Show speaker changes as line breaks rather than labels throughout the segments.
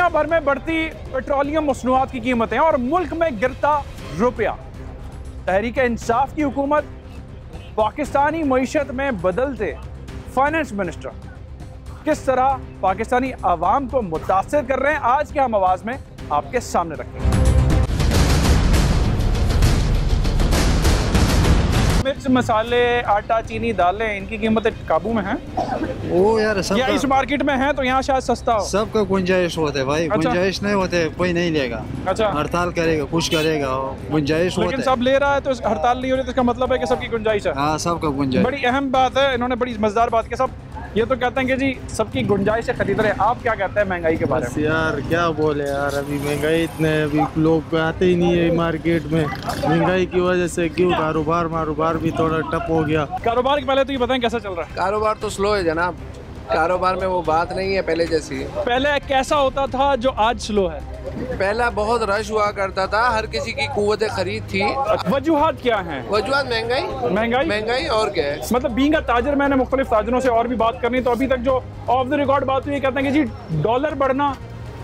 दुनिया भर में बढ़ती पेट्रोलियम मसनूआत की कीमतें और मुल्क में गिरता रुपया। तहरीक इंसाफ की हुकूमत पाकिस्तानी मईशत में बदलते फाइनेंस मिनिस्टर किस तरह पाकिस्तानी आवाम को मुतासिर कर रहे हैं, आज के हम आवाज़ में आपके सामने रखेंगे। मिर्च, मसाले, आटा, चीनी, दालें, इनकी कीमतें काबू में हैं?
वो यार सब
या इस मार्केट में है तो यहाँ शायद सस्ता हो।
सबका गुंजाइश होते भाई। अच्छा। गुंजाइश नहीं होते कोई नहीं लेगा। अच्छा। हड़ताल करेगा, कुछ करेगा, गुंजाइश होते।
लेकिन सब ले रहा है तो हड़ताल नहीं हो रही तो इसका मतलब है कि सबकी गुंजाइश है।
हाँ, सबका गुंजाइश।
बड़ी अहम बात है, इन्होंने बड़ी मजेदार बात की। सब ये तो कहते हैं कि जी सबकी गुंजाइश से खरीद रहे हैं। आप क्या कहते हैं महंगाई के बारे में?
यार क्या बोले यार, अभी महंगाई इतने, अभी लोग आते ही नहीं है मार्केट में। महंगाई की वजह से क्यों कारोबार भी थोड़ा टप हो गया।
कारोबार के पहले तो ये बताएं कैसा चल रहा है?
कारोबार तो स्लो है जनाब, कारोबार में वो बात नहीं है पहले जैसी।
पहले कैसा होता था जो आज स्लो है?
पहला बहुत रश हुआ करता था, हर किसी की कुव्वत खरीद थी।
वजूहात क्या हैं?
वजूहात महंगाई और क्या है।
मतलब बीइंग अ ताजर, मैंने मुख्तलिफ ताजरों से और भी बात करनी, तो अभी तक जो ऑफ द रिकॉर्ड बात हुई, कहते हैं कि जी डॉलर बढ़ना,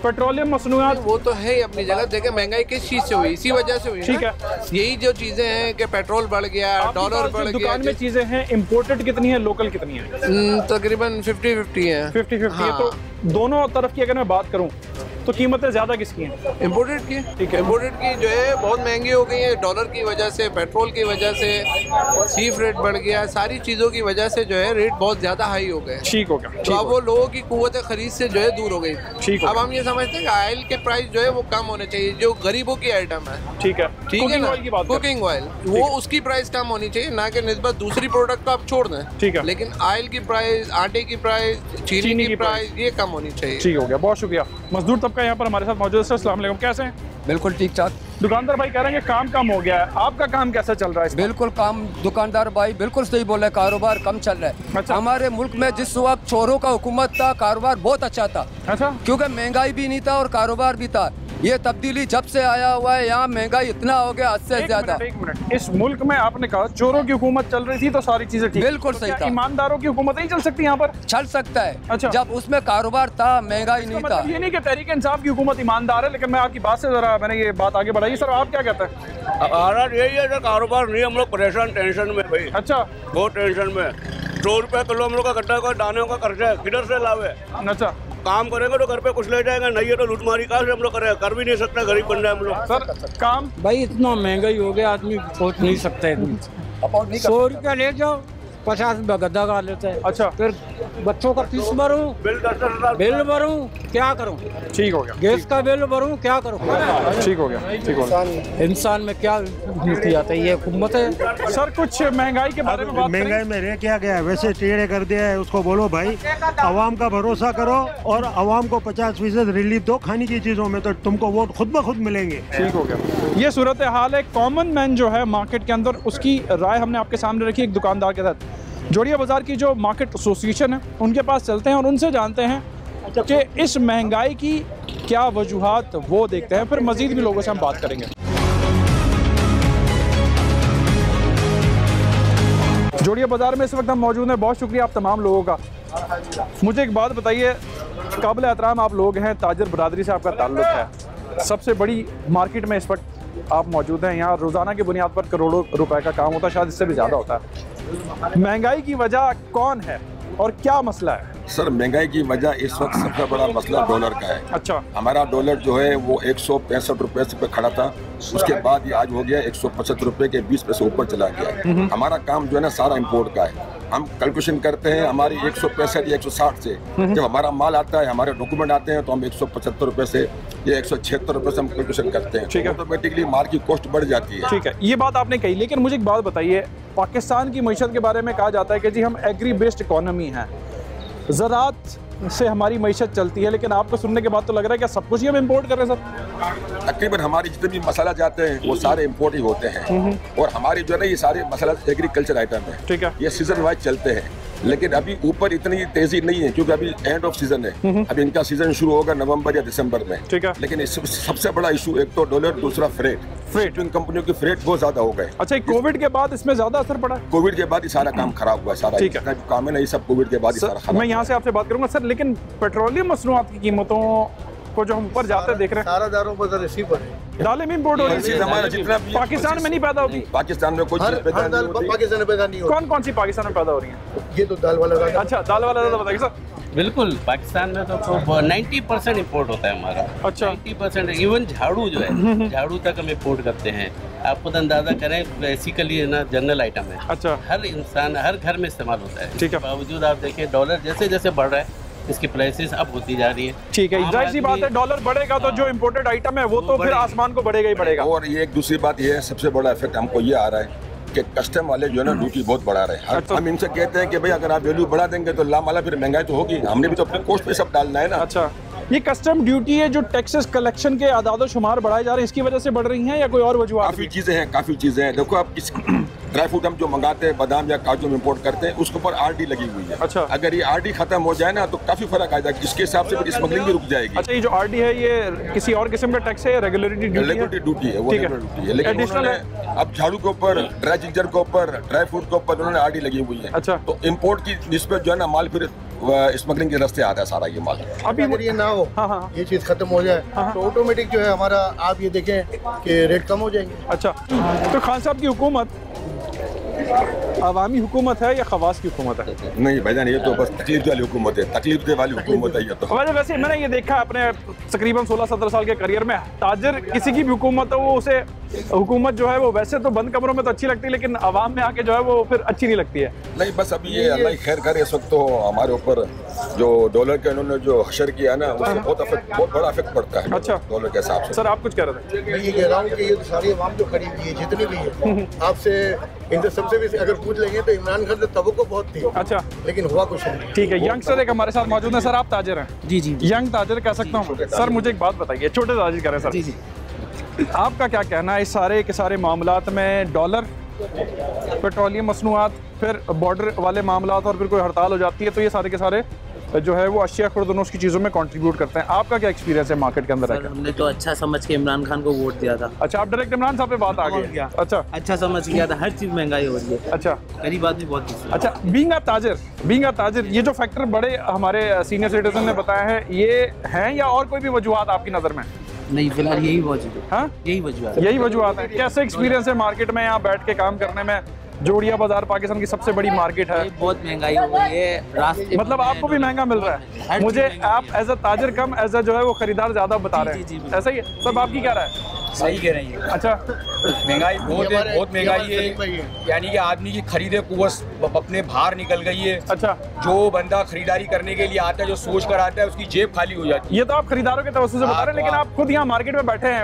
पेट्रोलियम मसनूआत,
वो तो है ही अपनी जगह। देखे महंगाई किस चीज से हुई, इसी वजह से हुई। ठीक है, यही जो चीजें हैं कि पेट्रोल बढ़ गया, डॉलर बढ़ गया।
दुकान में चीजें हैं, इम्पोर्टेड कितनी है, लोकल कितनी है?
तकरीबन 50-50 है।
50-50 है। तो दोनों तरफ की अगर मैं बात करूं तो कीमतें ज्यादा किसकी हैं?
इम्पोर्टेड की। ठीक है, इम्पोर्टेड की जो है बहुत महंगी हो गई है, डॉलर की वजह से, पेट्रोल की वजह से, सीफ रेट बढ़ गया, सारी चीजों की वजह से जो है रेट बहुत ज्यादा हाई हो गए।
ठीक हो गया।
तो अब वो लोगों की कुव्वत खरीद से जो है दूर हो गई। ठीक। अब हम ये समझते हैं कि ऑयल के प्राइस जो है वो कम होने चाहिए, जो गरीबों की आइटम है।
ठीक है,
ठीक है ना, कुकिंग ऑयल, वो उसकी प्राइस कम होनी चाहिए, ना कि निस्बत दूसरी प्रोडक्ट को आप छोड़ दें। ठीक है, लेकिन ऑयल की प्राइस, आटे की प्राइस, चीनी की प्राइस ये कम होनी चाहिए।
ठीक हो गया, बहुत शुक्रिया। मजदूर तबका यहाँ पर हमारे साथ मौजूद है। अस्सलाम वालेकुम, कैसे हैं?
बिल्कुल ठीक ठाक।
दुकानदार भाई कह रहे हैं कि काम कम हो गया है, आपका काम कैसा चल रहा है?
बिल्कुल काम, दुकानदार भाई बिल्कुल सही बोल रहे हैं, कारोबार कम चल रहा है। अच्छा। हमारे मुल्क में जिस वक्त चोरों का हुकूमत था, कारोबार बहुत अच्छा था। अच्छा। क्योंकि महंगाई भी नहीं था और कारोबार भी था। ये तब्दीली जब से आया हुआ है, यहाँ महंगाई इतना हो गया हद से ज्यादा।
एक मिनट, इस मुल्क में आपने कहा चोरों की हुकूमत चल रही थी तो सारी चीजें ठीक।
बिल्कुल सही था।
ईमानदारों की हुकूमत नहीं चल सकती यहाँ पर?
चल सकता है। अच्छा। जब उसमें कारोबार था, महंगाई नहीं था।
ये नहीं कि तहरीक इंसाफ की हुकूमत ईमानदार है, लेकिन मैं आपकी बात से जरा, मैंने ये बात आगे बढ़ाई। सर आप क्या कहते हैं?
हालात यही है, कारोबार नहीं, हम लोग परेशान, टेंशन में भाई।
अच्छा,
बहुत टेंशन में। 100 रुपया किलो हम लोग का गड्ढा का दाने का खर्चा है, किधर से लावे?
अच्छा।
काम करेंगे तो घर पे कुछ ले जाएगा, नहीं है तो लूटमारी कहाँ से हम लोग करेंगे? कर भी नहीं सकते, गरीब बन जाए हम लोग।
सर काम
भाई इतना महंगाई हो गया, आदमी सोच नहीं सकता इतनी। 100 रुपया ले जाओ, 50 रुपया गद्दा का लेते हैं। अच्छा। फिर बच्चों का फीस भरूं, बिल भरूं, क्या करूं?
ठीक हो गया।
गैस का बिल भरूं, क्या करूं?
ठीक हो गया, ठीक हो गया।
इंसान में क्या नीति आता है, ये हुकूमत है।
सर कुछ महंगाई के बारे में बात करें।
महंगाई में रह क्या गया, वैसे टेढ़े कर दिया है उसको। बोलो भाई, आवाम का भरोसा करो और आवाम को 50% रिलीफ दो खाने की चीजों में, तो तुमको वोट खुद ब खुद मिलेंगे।
ठीक हो गया। ये सूरत हाल है कॉमन मैन जो है मार्केट के अंदर, उसकी राय हमने आपके सामने रखी एक दुकानदार के साथ। जोड़िया बाजार की जो मार्केट एसोसिएशन है उनके पास चलते हैं और उनसे जानते हैं कि इस महंगाई की क्या वजूहात वो देखते हैं। फिर मजीद भी लोगों से हम बात करेंगे। जोड़िया बाजार में इस वक्त हम मौजूद हैं। बहुत शुक्रिया आप तमाम लोगों का। मुझे एक बात बताइए, काबिल एहतराम आप लोग हैं, ताजर बरादरी से आपका ताल्लुक है, सबसे बड़ी मार्केट में इस वक्त आप मौजूद हैं। यहाँ रोज़ाना की बुनियाद पर करोड़ों रुपए का काम होता है, शायद इससे भी ज़्यादा होता है। महंगाई की वजह कौन है और क्या मसला है?
सर महंगाई की वजह इस वक्त सबसे बड़ा मसला डॉलर का है। अच्छा। हमारा डॉलर जो है वो 165 रुपए पे खड़ा था, उसके बाद ये आज हो गया 175 रुपए के 20 पैसे ऊपर चला गया। हमारा काम जो है ना सारा इम्पोर्ट का है। हम कैलकुलेशन करते हैं हमारी 165 या 160 से, जब हमारा माल आता है, हमारे डॉक्यूमेंट आते हैं, तो हम 175 रुपए से या 176 रुपए से हम कैलकुलेशन करते हैं। ठीक है। ऑटोमेटिकली माल की कॉस्ट बढ़ जाती है।
ठीक है, ये बात आपने कही, लेकिन मुझे एक बात बताइए, पाकिस्तान की मईशत के बारे में कहा जाता है कि जी हम एग्री बेस्ड इकोनॉमी है, ज़राअत से हमारी मईशत चलती है, लेकिन आपको सुनने के बाद तो लग रहा है कि सब कुछ ही हम इम्पोर्ट कर रहे हैं सर।
तकरीबन हमारे जितने भी मसाला जाते हैं वो सारे इम्पोर्ट ही होते हैं, और हमारी जो है ना ये सारे मसाला एग्रीकल्चर आइटम है। ठीक है। ये सीजन वाइज चलते हैं, लेकिन अभी ऊपर इतनी तेजी नहीं है क्योंकि अभी एंड ऑफ सीजन है। अभी इनका सीजन शुरू होगा नवंबर या दिसंबर में। ठीक है। लेकिन सबसे बड़ा इशू एक तो डॉलर, दूसरा फ्रेट। इन कंपनियों की फ्रेट बहुत ज्यादा हो गए।
अच्छा, कोविड के बाद इसमें ज्यादा असर पड़ा?
कोविड के बाद ही सारा काम खराब हुआ, सारा ठीक है काम है ना, ये सब कोविड के बाद ही सारा खराब।
मैं यहाँ से आपसे बात करूंगा सर, लेकिन पेट्रोलियम मसनूआत की कीमतों को जो हम ऊपर जाते देख रहे हैं,
सारा दालों पर इसी पर है।
दालें भी इम्पोर्ट हो रही है
हमारा जितना
पाकिस्तान में नहीं पैदा होती।
पाकिस्तान में कोई चीज पैदा नहीं होती।
पाकिस्तान में पैदा नहीं होती।
कौन कौन सी पाकिस्तान में पैदा हो रही है?
ये तो दाल वाला।
अच्छा, दाल वाला बताइए सर।
बिल्कुल, पाकिस्तान में तो 90% इम्पोर्ट होता है हमारा।
अच्छा,
90%। इवन झाड़ू जो है, झाड़ू तक हम इम्पोर्ट करते हैं। आप खुद अंदाजा करें, बेसिकली ना जनरल आइटम है।
अच्छा,
हर इंसान हर घर में इस्तेमाल होता है।
ठीक है।
बावजूद आप देखें डॉलर जैसे जैसे बढ़ रहा है, इसकी प्राइसेस अब होती जा रही है।
ठीक है, जाहिर सी बात है, डॉलर बढ़ेगा तो जो इम्पोर्टेड आइटम है वो तो फिर आसमान को बढ़ेगा ही बढ़ेगा।
और ये एक दूसरी बात ये है, सबसे बड़ा इफेक्ट हमको ये आ रहा है कि कस्टम वाले जो है ना ड्यूटी बहुत बढ़ा रहे हैं। हम इनसे कहते हैं कि भाई अगर आप वैल्यू बढ़ा देंगे तो लामाला फिर महंगाई तो होगी, हमने भी तो अपने कोस्ट पे सब डालना है ना।
अच्छा, ये कस्टम ड्यूटी है जो टैक्सेस कलेक्शन के आदाद शुमार बढ़ाए जा रहे हैं, इसकी वजह से बढ़ रही हैं या कोई और वजूहत?
काफी चीजें हैं। देखो, आप किस ड्राई फ्रूट हम जो मंगाते हैं, बादाम या काजू में इम्पोर्ट करते हैं, उसके ऊपर आरडी लगी हुई है।
अच्छा,
अगर ये आरडी खत्म हो जाए ना तो काफी फर्क आ जाएगा, इसके हिसाब से फिर स्मगलिंग भी रुक जाएगी।
अच्छा, ये जो आरडी है ये किसी और किस्म का टैक्स है, रेगुलेटरी ड्यूटी है? वो रेगुलर है, लेकिन उन्होंने अब झाड़ू के ऊपर, ड्राई जिंजर के ऊपर, ड्राई फ्रूट के ऊपर उन्होंने आरडी लगी हुई है। अच्छा,
तो इम्पोर्ट की निस्बत जो है ना, माल फिर स्मगलिंग के रास्ते आता है सारा ये माल।
अभी अगर ये ना हो, ये चीज खत्म हो जाए तो ऑटोमेटिक जो है हमारा, आप ये देखें कि रेट कम हो जाएंगे।
अच्छा, तो खान साहब की हुकूमत अवामी हुकूमत है या खवास की हुकूमत है?
नहीं भाईजान, ये तो बस तकलीफ वाली हुकूमत है, तकलीफ दे वाली हुकूमत है ये तो।
वैसे मैंने ये देखा अपने तकरीबन 16-17 साल के करियर में, ताजर किसी की भी हुकूमत हो, वो उसे हुकूमत जो है वो वैसे तो बंद कमरों में तो अच्छी लगती है, लेकिन आवाम में आके जो है वो फिर अच्छी नहीं लगती है।
नहीं, बस अभी ये अल्लाह खैर करे, इस वक्त तो हमारे ऊपर जो डॉलर के उन्होंने जो हशर किया ना, उससे बहुत बड़ा इफेक्ट पड़ता है।
अच्छा,
डॉलर के हिसाब से।
सर आप कुछ कह रहे थे?
मैं ये कह रहा हूँ कि ये सारी आवाम जो खड़ी हुई है, जितनी भी है, आपसे इनसे सबसे भी अगर पूछ लेंगे तो इमरान खान से तवक्को बहुत थी। अच्छा, लेकिन हुआ कुछ नहीं।
ठीक है, यंगस्टर एक हमारे साथ मौजूद है। सर आप ताजिर हैं?
जी जी,
यंग ताजिर कह सकता हूँ। सर मुझे एक बात बताइए, छोटे ताजिर कह रहे हैं सर।
जी जी,
आपका क्या कहना है इस सारे के सारे मामलात में? डॉलर, पेट्रोलियम मसनूआत, फिर बॉर्डर वाले मामलात और फिर कोई हड़ताल हो जाती है, तो ये सारे के सारे जो है वो अशिया खुर्दनोश की चीज़ों में कंट्रीब्यूट करते हैं। आपका क्या एक्सपीरियंस है मार्केट के अंदर?
हमने तो अच्छा समझ के इमरान खान को वोट दिया था।
अच्छा, आप डायरेक्ट इमरान साहब पे बात आ गई? अच्छा,
अच्छा समझ गया था, हर चीज़ महंगाई हो रही है।
अच्छा,
गरीब आदमी बहुत।
अच्छा, बीइंग अ ताजिर, ये जो फैक्टर बड़े हमारे सीनियर सिटीजन ने बताया है, ये हैं या और कोई भी वजूहत आपकी नज़र में?
नहीं, फिलहाल यही वजूहत। हाँ, यही
वजूहत है। कैसे एक्सपीरियंस है मार्केट में यहाँ बैठ के काम करने में? जोड़िया बाजार पाकिस्तान की सबसे बड़ी मार्केट है,
बहुत महंगाई हो गई है,
मतलब आपको भी महंगा मिल रहा है? मुझे आप as a ताजिर come as a जो है वो खरीदार ज्यादा बता रहे हैं, ऐसा ही है? सब आपकी क्या राय है?
सही कह रही है।
अच्छा,
महंगाई बहुत है, बहुत महंगाई है, यानी कि आदमी की खरीदे कुव्वत अपने बाहर निकल गई है।
अच्छा,
जो बंदा खरीदारी करने के लिए आता है, जो सोच कर आता है, उसकी जेब खाली हो जाती है।
ये तो आप खरीदारों के तवज्जो से बता रहे हैं, लेकिन आप खुद यहाँ मार्केट में बैठे हैं,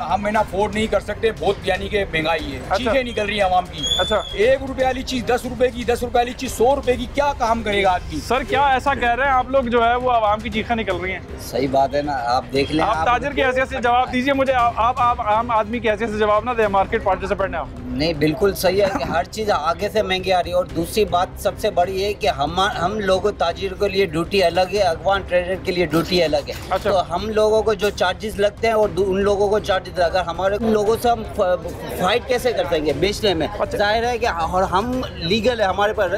हम ना अफोर्ड नहीं कर सकते, बहुत यानी कि महंगाई है। चीजें निकल रही है आवाम की।
अच्छा,
1 रुपए वाली चीज 10 रुपए की, 10 रुपए वाली चीज 100 रुपए की, क्या काम करेगा आदमी?
सर क्या ऐसा कह रहे हैं आप लोग जो है वो आवाम की चीखें निकल रही हैं?
सही बात है ना, आप देख लें।
आप ताजिर की हैसियत से जवाब दीजिए मुझे, आप आम आदमी की हैसियत से जवाब ना दे, मार्केट पार्टिसिपेंट हैं।
नहीं, बिल्कुल सही है कि हर चीज़ आगे से महंगी आ रही है। और दूसरी बात सबसे बड़ी है कि हम लोगों ताजिर के लिए ड्यूटी अलग है, अगवान ट्रेडर के लिए ड्यूटी अलग है। अच्छा। तो हम लोगों को जो चार्जेस लगते हैं और उन लोगों को चार्जेस, अगर हमारे लोगों से हम फाइट कैसे कर सकेंगे बेचने में? अच्छा। जाहिर है कि और हम लीगल है, हमारे पास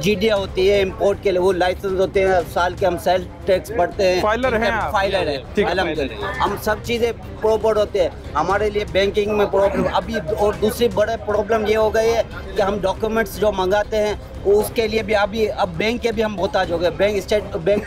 GDA होती है इम्पोर्ट के लिए, वो लाइसेंस होते हैं, साल के हम सेल टैक्स भरते हैं, फाइलर है, हम सब चीज़ें प्रॉपर होते हैं। हमारे लिए बैंकिंग में प्रॉब्लम अभी, और दूसरी बड़े प्रॉब्लम ये हो गई है कि हम डॉक्यूमेंट्स जो मंगाते हैं उसके लिए भी अभी अब बैंक के भी हम मोहताज हो गए। Bank state bank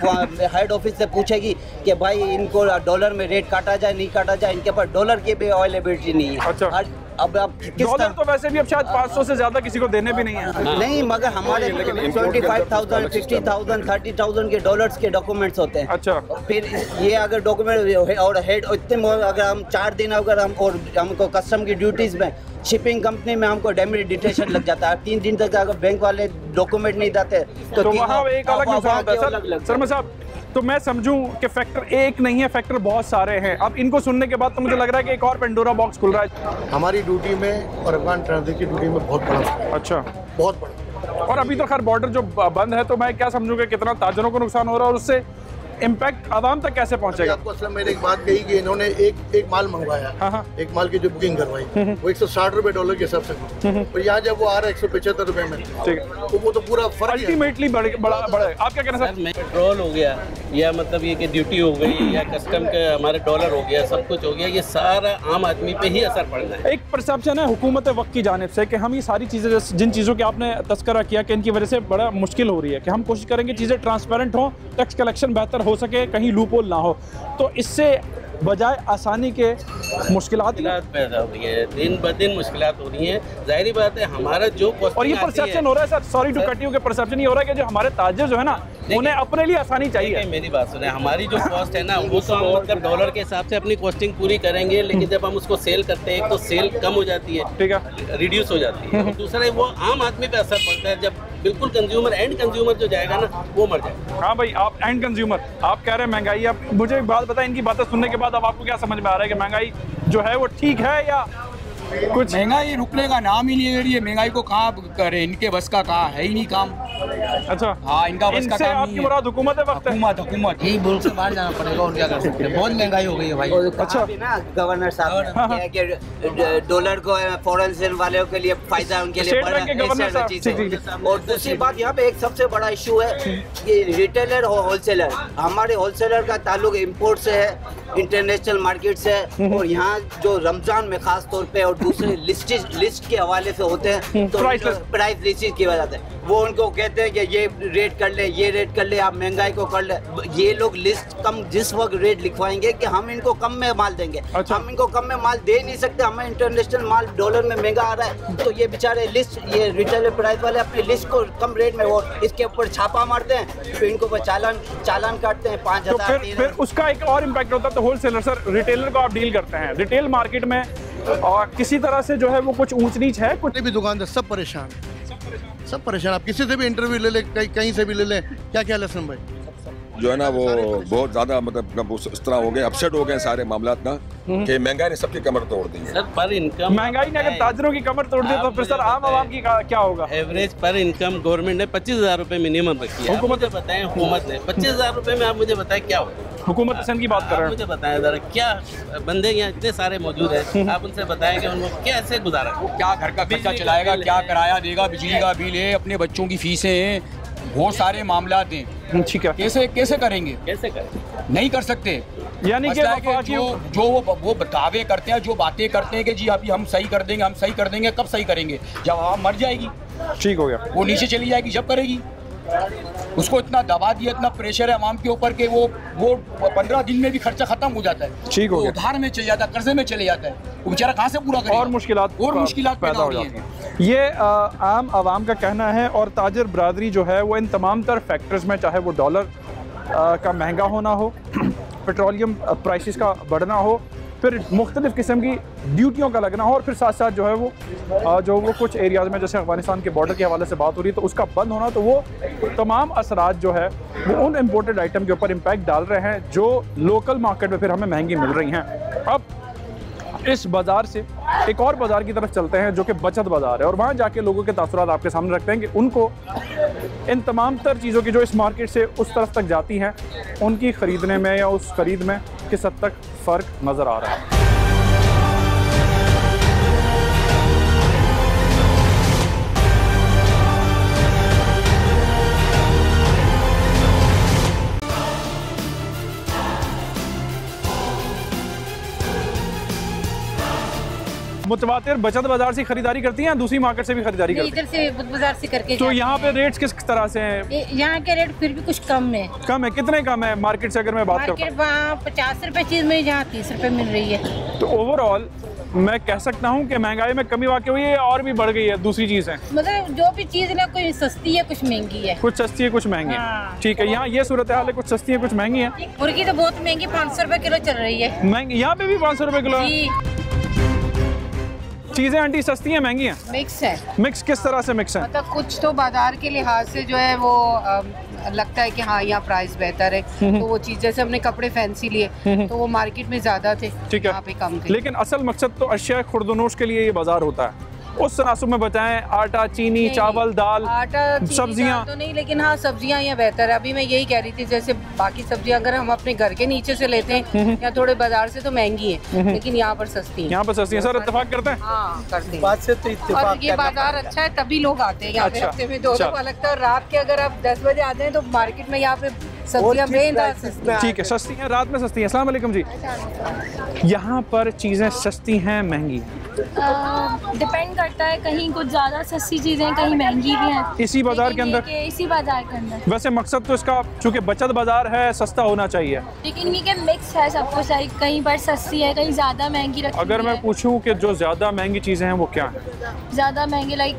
head office से पूछेगी कि भाई इनको डॉलर में रेट काटा जाए, नहीं काटा जाए, इनके पास डॉलर की भी अवेलेबिलिटी नहीं है। अच्छा। अब आप
डॉलर तो वैसे भी अब शायद 500 से ज्यादा किसी को देने भी नहीं है।
नहीं, मगर हमारे 25,000, 50,000, 30,000 के डॉलर्स के डॉक्यूमेंट्स होते हैं।
अच्छा।
फिर ये अगर डॉक्यूमेंट और हेड इतने, अगर हम 4 दिन अगर हम, और हमको कस्टम की ड्यूटीज में, शिपिंग कंपनी में हमको डेमेज डिटेशन लग जाता है। 3 दिन तक अगर बैंक वाले डॉक्यूमेंट नहीं देते
तो वहाँ एक अलग नुकसान होता है। सर साहब, तो मैं समझूं कि फैक्टर एक नहीं है, फैक्टर बहुत सारे हैं। अब इनको सुनने के बाद तो मुझे लग रहा है कि एक और पेंडोरा बॉक्स खुल रहा है।
हमारी ड्यूटी में और अफगान ट्रांजिट की ड्यूटी में बहुत बड़ा।
अच्छा,
बहुत बड़ा।
और अभी तो खैर बॉर्डर जो बंद है, तो मैं क्या समझूं कि कितना ताजरों को नुकसान हो रहा है और उससे इम्पैक्ट आवाम तक कैसे पहुंचेगा?
आपको असल मैंने एक बात कही कि इन्होंने एक माल मंगवाया, एक माल की जो बुकिंग करवाई वो 160 रुपए डॉलर के हिसाब से, और यहाँ जब वो आ रहा है 175 रुपए में, ठीक है, तो वो तो पूरा फर्क
अल्टीमेटली बड़ा। आप क्या कहना सर?
पेट्रोल हो गया या मतलब ये कि ड्यूटी हो गई या कस्टम के हमारे डॉलर हो गया, सब कुछ हो गया, ये सारा आम आदमी पे ही असर पड़ रहा है।
एक परसेप्शन है हुकूमत वक्त की जानिब से कि हम ये सारी चीज़ें जिन चीज़ों की आपने तस्करा किया कि इनकी वजह से बड़ा मुश्किल हो रही है, कि हम कोशिश करेंगे चीज़ें ट्रांसपेरेंट हो, टैक्स कलेक्शन बेहतर हो सके, कहीं लूपहोल ना हो, तो इससे बजाय आसानी के मुश्किलात
पैदा हो रही है, दिन ब दिन मुश्किलात हो रही हैं। जाहिर बात है हमारा जो
और ये परसेप्शन हो रहा है sir, sorry to cut you, के परसेप्शन ये हो रहा है कि जो हमारे ताजिर जो है ना उन्हें अपने लिए आसानी चाहिए।
मेरी बात सुने, हमारी जो कॉस्ट है ना वो तो मतलब डॉलर के हिसाब से अपनी कॉस्टिंग पूरी करेंगे, लेकिन जब हम उसको सेल करते हैं तो सेल कम हो जाती है, ठीक है, रिड्यूस हो जाती है, दूसरा वो आम आदमी पे असर पड़ता है। जब बिल्कुल कंज्यूमर एंड कंज्यूमर जो जाएगा ना वो मर जाएगा।
हाँ भाई, आप एंड कंज्यूमर, आप कह रहे हैं महंगाई। अब मुझे एक बात बताएं, इनकी बातें सुनने के बाद अब आपको क्या समझ में आ रहा है कि महंगाई जो है वो ठीक है या कुछ?
महंगाई रुकने का नाम ही नहीं ले रही है। महंगाई को कहाँ करे, इनके बस का कहाँ है ही नहीं काम।
अच्छा,
हाँ, इनका बस का काम नहीं है।
मुराद हुकूमत है, वक्त
हुकूमत
यही मुल्क से बाहर जाना पड़ेगा और क्या कर सकते हैं, बहुत महंगाई हो गई है भाई।
अच्छा ना गवर्नर साहब ने कि डॉलर को फॉरेन सेल वालों के लिए फायदा, उनके लिए बढ़ रहा है। और दूसरी बात यहाँ पे एक सबसे बड़ा इशू है कि रिटेलर और होलसेलर, हमारे होलसेलर का ताल्लुक इम्पोर्ट से है, इंटरनेशनल मार्केट से, और यहाँ जो रमजान में खास तौर पे और दूसरे लिस्ट के हवाले से होते हैं, तो प्राइस लिस्ट की वजह से वो उनको कहते हैं कि ये रेट कर ले, ये रेट कर ले, आप महंगाई को कर ले। ये लोग लिस्ट कम जिस वक्त रेट लिखवाएंगे कि हम इनको कम में माल देंगे, अच्छा। हम इनको कम में माल दे नहीं सकते, हमें इंटरनेशनल माल डॉलर में महंगा आ रहा है, तो ये बेचारे लिस्ट, ये रिटेलर प्राइस वाले अपनी लिस्ट को कम रेट में वो इसके ऊपर छापा मारते हैं, फिर इनको चालान काटते हैं 5,000।
फिर उसका एक और इम्पैक्ट होता है। तो होलसेलर सर, रिटेलर को आप डील करते हैं, रिटेल मार्केट में और किसी तरह से जो है वो कुछ ऊंच नीच है, कुछ
भी दुकानदार सब परेशान, सब परेशान। आप किसी से भी इंटरव्यू ले लें, कहीं से भी ले लें, क्या क्या लसन भाई
जो है ना वो बहुत ज्यादा मतलब इस तरह हो गए, अपसेट हो गए सारे मामलात ना कि महंगाई ने सबकी कमर तोड़ दी है।
सर पर इनकम
महंगाई ने अगर ताजरों की कमर तोड़ दी तो फिर सर आम आवाम की क्या होगा?
एवरेज पर इनकम गवर्नमेंट ने 25,000 रुपए मिनिमम रखी है। हुकूमत ने बताएं, हुकूमत ने 25,000 रुपए में आप मुझे बताएं क्या होगा?
हुकूमत सिंध की बात कर रहे हैं,
मुझे बताएं जरा, क्या बंदे यहाँ इतने सारे मौजूद हैं, आप उनसे बताएं कि उनको कैसे गुजारा,
क्या घर का खर्चा चलाएगा, क्या किराया देगा, बिजली का बिल है, अपने बच्चों की फीसें हैं, बहुत सारे मामलात हैं, ठीक है, कैसे करेंगे,
कैसे करें,
नहीं कर सकते।
यानी
कि जो वो दावे करते हैं, जो बातें करते हैं कि जी अभी हम सही कर देंगे, हम सही कर देंगे, कब सही करेंगे? जब आवाम मर जाएगी,
ठीक हो गया,
वो नीचे चली जाएगी, जब करेगी। उसको इतना दबा दिया, इतना प्रेशर है अवाम के ऊपर कि वो 15 दिन में भी खर्चा खत्म हो जाता है,
ठीक हो गया,
उधार में चले जाता है, कर्जे में चले जाता है, वो बेचारा कहाँ से पूरा करेगा?
और मुश्किलात
पैदा हो जाती है।
ये आम आवाम का कहना है। और ताजर बरादरी जो है वो इन तमाम तर फैक्टर्स में, चाहे वो डॉलर का महंगा होना हो, पेट्रोलियम प्राइसेस का बढ़ना हो, फिर मुख्तलिफ किस्म की ड्यूटियों का लगना हो, और फिर साथ साथ जो है वो कुछ एरियाज़ में जैसे अफगानिस्तान के बॉर्डर के हवाले से बात हो रही है तो उसका बंद होना, तो वो तमाम असरात जो है वो उन इम्पोर्टेड आइटम के ऊपर इम्पैक्ट डाल रहे हैं जो लोकल मार्केट में फिर हमें महंगी मिल रही हैं। अब इस बाज़ार से एक और बाज़ार की तरफ चलते हैं जो कि बचत बाज़ार है, और वहाँ जाके लोगों के तासुरात आपके सामने रखते हैं कि उनको इन तमाम तर चीज़ों की जो इस मार्केट से उस तरफ तक जाती हैं उनकी ख़रीदने में या उस ख़रीद में किस हद तक फ़र्क नज़र आ रहा है। मुतवातिर बचत बाजार से खरीदारी करती हैं, दूसरी मार्केट से भी खरीदारी करती हैं?
इधर से बाजार से करके।
तो यहाँ पे रेट्स किस तरह से हैं?
यहाँ के रेट फिर भी कुछ कम है।
कम है? कितने कम है मार्केट से अगर मैं बात करूँ?
वहाँ 50 रुपए चीज में यहाँ 30 रुपए मिल रही है।
तो ओवरऑल मैं कह सकता हूँ कि महंगाई में कमी वाकई हुई है और भी बढ़ गई है। दूसरी चीज़ है
मतलब जो भी चीज़ ना कोई सस्ती है कुछ महंगी है,
कुछ सस्ती है कुछ महंगी है। ठीक है, यहाँ ये सूरत हाल है, कुछ सस्ती है कुछ महंगी है।
मुर्गी तो बहुत महंगी 500 रुपए किलो चल रही है।
महंगी यहाँ पे भी 500 रुपए किलो? चीजें आंटी सस्ती हैं महंगी हैं?
मिक्स है।
मिक्स किस तरह से मिक्स है?
मतलब कुछ तो बाजार के लिहाज से जो है वो लगता है कि हाँ यहाँ प्राइस बेहतर है, तो वो चीज़ जैसे हमने कपड़े फैंसी लिए तो वो मार्केट में ज़्यादा थे,
ठीक है,
यहाँ पे कम थे।
लेकिन असल मकसद तो अशिया खुर्दनोश के लिए ये बाजार होता है। उस तनासुब में बताएं, आटा, चीनी, चावल, दाल, सब्जियां
तो नहीं, लेकिन हाँ सब्जियां यहाँ बेहतर है। अभी मैं यही कह रही थी, जैसे बाकी सब्जियां अगर हम अपने घर के नीचे से लेते हैं या थोड़े बाजार से तो महंगी है, लेकिन यहाँ पर सस्ती है।
यहाँ पर सस्ती है। सर इत्तेफाक करते हैं?
हाँ करते हैं।
बात से तो इत्तेफाक।
और ये बाजार अच्छा है तभी लोग आते हैं यहाँ पे।
अच्छा,
हफ्ते में 2 दफा लगता है। और रात के अगर आप 10 बजे आते हैं तो मार्केट में यहाँ पे सब्जियां
ठीक है, सस्ती है, रात में सस्ती है। अस्सलाम वालेकुम जी। यहाँ पर चीजें सस्ती हैं, महंगी हैं?
डिपेंड करता है, कहीं कुछ ज्यादा सस्ती चीजें, कहीं महंगी भी हैं।
इसी बाजार के अंदर?
इसी बाजार के अंदर।
वैसे मकसद तो इसका, चूंकि बचत बाजार है, सस्ता होना चाहिए,
लेकिन ये मिक्स है सब कुछ। कहीं पर सस्ती है, कहीं ज्यादा महंगी रखी।
अगर मैं पूछूं कि जो ज्यादा महंगी चीजें हैं वो क्या है?
ज्यादा महंगे लाइक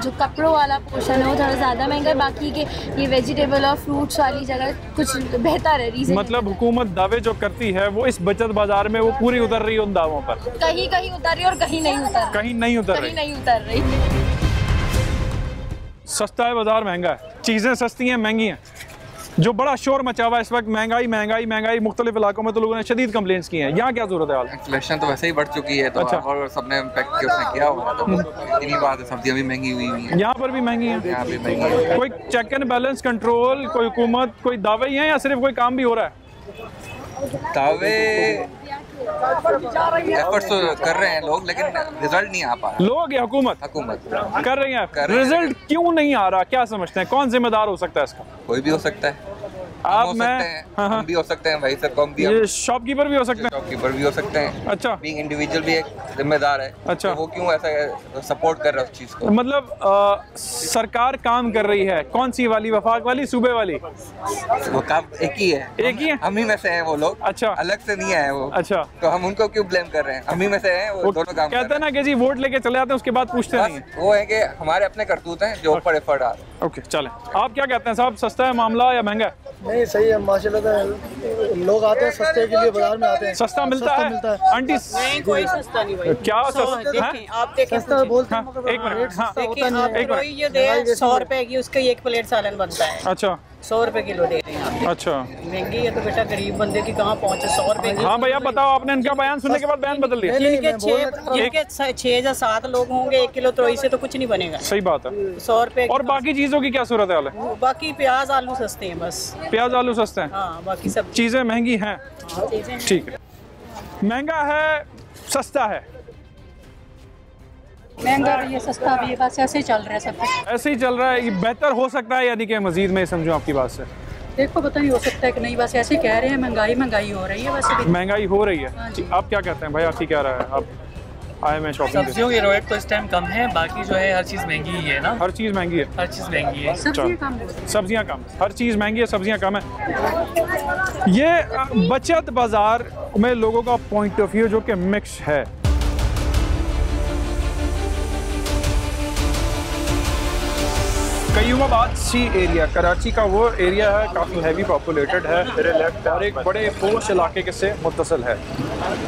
जो कपड़ों वाला पोर्शन है वो थोड़ा ज्यादा महंगा है। बाकी के ये वेजिटेबल और फ्रूट्स वाली जगह कुछ बेहतर है। रीजन
मतलब हुकूमत दावे जो करती है वो इस बचत बाजार में वो पूरी उतर रही है उन दावों पर?
कहीं कहीं उतर रही है और कहीं नहीं उतर रही।
कहीं नहीं उतर रही। सस्ता है बाजार, महंगा है, चीजें सस्ती हैं, महंगी हैं। जो बड़ा शोर मचा हुआ है इस वक्त, महंगाई महंगाई महंगाई। मुख्तलिफ इलाकों में तो लोगों ने शदीद कंप्लेंट्स की हैं। यहाँ क्या सूरत है?
इन्फ्लेशन तो वैसे ही बढ़ चुकी है, तो
अच्छा।
और सबने इम्पैक्ट उसने किया हुआ है, तो इन्हीं बात है, सब्जियां भी महंगी हुई हैं।
यहाँ पर भी महंगी है?
यहाँ भी महंगी है।
कोई चेक एंड बैलेंस कंट्रोल, कोई हुकूमत, कोई दावे ही हैं या सिर्फ कोई काम भी हो रहा है?
दावे एफर्ट्स तो कर रहे हैं लोग, लेकिन रिजल्ट नहीं आ पा रहा।
लोग या हुकूमत?
हुकूमत
कर रही है। रिजल्ट क्यों नहीं आ रहा, क्या समझते हैं? कौन जिम्मेदार हो सकता है इसका?
कोई भी हो सकता है।
आप, मैं,
हम भी हो सकते हैं भाई सर, कौन भी,
ये शॉपकीपर भी हो सकते हैं?
शॉपकीपर भी हो सकते हैं।
अच्छा।
बीइंग इंडिविजुअल भी एक जिम्मेदार है।
अच्छा।
तो वो क्यों ऐसा सपोर्ट कर रहा है उस चीज को?
मतलब सरकार काम कर रही है, कौन सी वाली? वफाक वाली, सूबे वाली?
वो काम एक ही है।
एक ही है?
हम ही में से हैं वो लोग।
अच्छा।
अलग से नहीं है वो।
अच्छा।
तो हम उनको क्यों ब्लेम कर रहे हैं? हम ही में से हैं वो दोनों काम
कहते हैं ना कि जी वोट लेके चले आते हैं, उसके बाद पूछते नहीं।
वो है कि हमारे अपने करतूत हैं जो ऊपर एफर्ट आ रहे हैं।
ओके, चलें। आप क्या कहते हैं साहब, सस्ता है मामला या महंगा?
नहीं, सही है माशाल्लाह। लोग आते हैं सस्ते के लिए, बाजार में आते हैं।
सस्ता मिलता है आंटी?
नहीं, कोई सस्ता नहीं भाई।
क्या
आप देखें,
सस्ता बोलते हैं,
एक मिनट। हाँ,
ये दे 100 रुपए की उसका 1 प्लेट सालन बनता है।
अच्छा।
100 रुपए किलो दे रहे हैं।
अच्छा,
महंगी है तो बेटा गरीब बंदे की कहाँ पहुँचे 100 रुपए की।
हाँ भैया बताओ, आपने इनका बयान सुनने के बाद बयान बदल दिया?
जिनके 6 या 7 लोग होंगे, 1 किलो त्रोई से तो कुछ नहीं बनेगा।
सही बात है।
100 रुपए।
और बाकी चीजों की क्या सूरत हाल है?
बाकी प्याज आलू सस्ते हैं बस।
प्याज आलू सस्ते हैं?
हाँ, बाकी सब
चीजें महंगी हैं। ठीक है, महंगा है, सस्ता है?
महंगा भी है, सस्ता भी है, बस ऐसे ही चल रहा है सब कुछ।
ऐसे ही चल रहा है। ये बेहतर हो सकता है यानी कि मजीद में समझो आपकी बात से?
देखो पता नहीं, हो सकता है कि नहीं, बस ऐसे ही कह रहे हैं। महंगाई हो रही है बस अभी।
महंगाई हो रही है। आप क्या कहते हैं भाई, आप ही क्या रहा है? आप आए मैं शॉपिंग।
सब्जियों के रेट तो इस टाइम कम है, बाकी जो है हर चीज़ महंगी ही है ना।
हर चीज़ महंगी है?
हर चीज़ महंगी है।
सब्जियां कम, हर चीज़ महंगी है, सब्जियां कम है। ये बचत बाजार में लोगों का पॉइंट ऑफ व्यू जो कि मिक्स है। कयूमाबाद सी एरिया कराची का वो एरिया है, काफ़ी हैवी पॉपुलेटेड है मेरे लेफ्ट, और एक बड़े पोश इलाके के से मुत्तसिल है।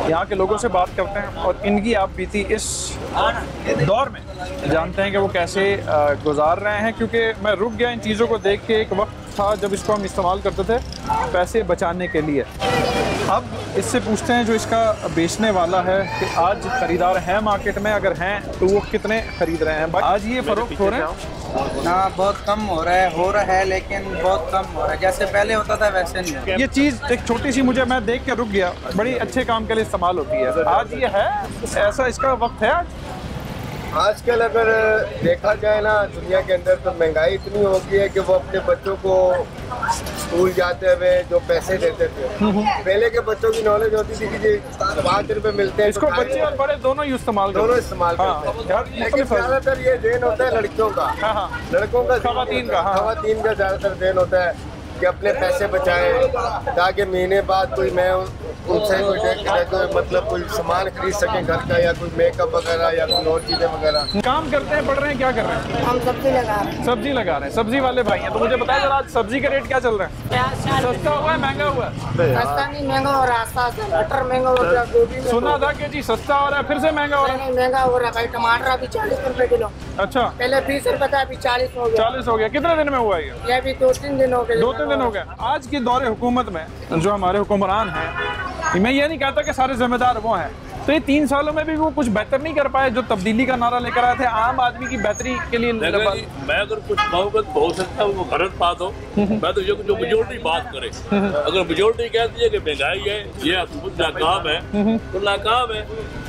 यहाँ के लोगों से बात करते हैं और इनकी आप बीती इस दौर में जानते हैं कि वो कैसे गुजार रहे हैं। क्योंकि मैं रुक गया इन चीज़ों को देख के। एक वक्त था जब इसको हम इस्तेमाल करते थे पैसे बचाने के लिए। अब इससे पूछते हैं जो इसका बेचने वाला है कि आज ख़रीदार हैं मार्केट में, अगर हैं तो वो कितने ख़रीद रहे हैं। आज ये फ़रोख्त हो रहे हैं?
हाँ, बहुत कम हो रहा है लेकिन बहुत कम हो रहा है। जैसे पहले होता था वैसे नहीं हो रहा।
ये चीज़ एक छोटी सी मुझे, मैं देख के रुक गया, बड़ी अच्छे काम के लिए इस्तेमाल होती है। आज ये है ऐसा, इसका वक्त है
आजकल। अगर देखा जाए ना दुनिया के अंदर, तो महंगाई इतनी हो गई है कि वो अपने बच्चों को स्कूल जाते हुए जो पैसे देते थे, पहले के बच्चों की नॉलेज होती थी कि 5 रुपए मिलते हैं,
इसको बच्चे और बड़े दोनों इस्तेमाल करते हैं।
लेकिन ज्यादातर ये देन होता है लड़कियों का, लड़कों का, खवातीन का ज्यादातर देन होता है कि अपने पैसे बचाएं ताकि महीने बाद कोई मैं उनसे कोई मतलब कोई सामान खरीद सके घर का, या कोई मेकअप वगैरह या कोई और चीजें वगैरह।
काम करते हैं, पढ़ रहे हैं, क्या कर रहे हैं?
हम सब्जी लगा रहे हैं।
सब्जी लगा रहे हैं, सब्जी वाले भाई हैं। तो मुझे बताया जरा, आज सब्जी का रेट क्या चल रहा है? सस्ता हुआ है, महंगा हुआ है?
सस्ता नहीं, महंगा हो रहा है। मटर महंगा हो रहा है, गोभी
सुना था कि जी सस्ता हो रहा है, फिर से महंगा हो रहा है?
महंगा हो रहा है भाई। टमाटर अभी 40 रुपए किलो।
अच्छा,
पहले 20 रुपए था, अभी 40 हो गया।
40 हो गया। कितने दिन में हुआ ये
अभी 2-3 दिन हो गए।
2-3 दिन हो गए। आज के दौरे हुकूमत में जो हमारे हुक्मरान हैं, मैं ये नहीं कहता कि सारे जिम्मेदार वो हैं, तो ये 3 सालों में भी वो कुछ बेहतर नहीं कर पाए? जो तब्दीली का नारा लेकर आए थे आम आदमी की बेहतरी के लिए।
मैं अगर कुछ कहूँगा तो हो सकता है वो गलत बात हो। मैं तो जो मेजोरिटी बात करे, अगर मेजोरिटी कहती है कि महंगाई है, ये हुकूमत नाकाम है, तो नाकाम है।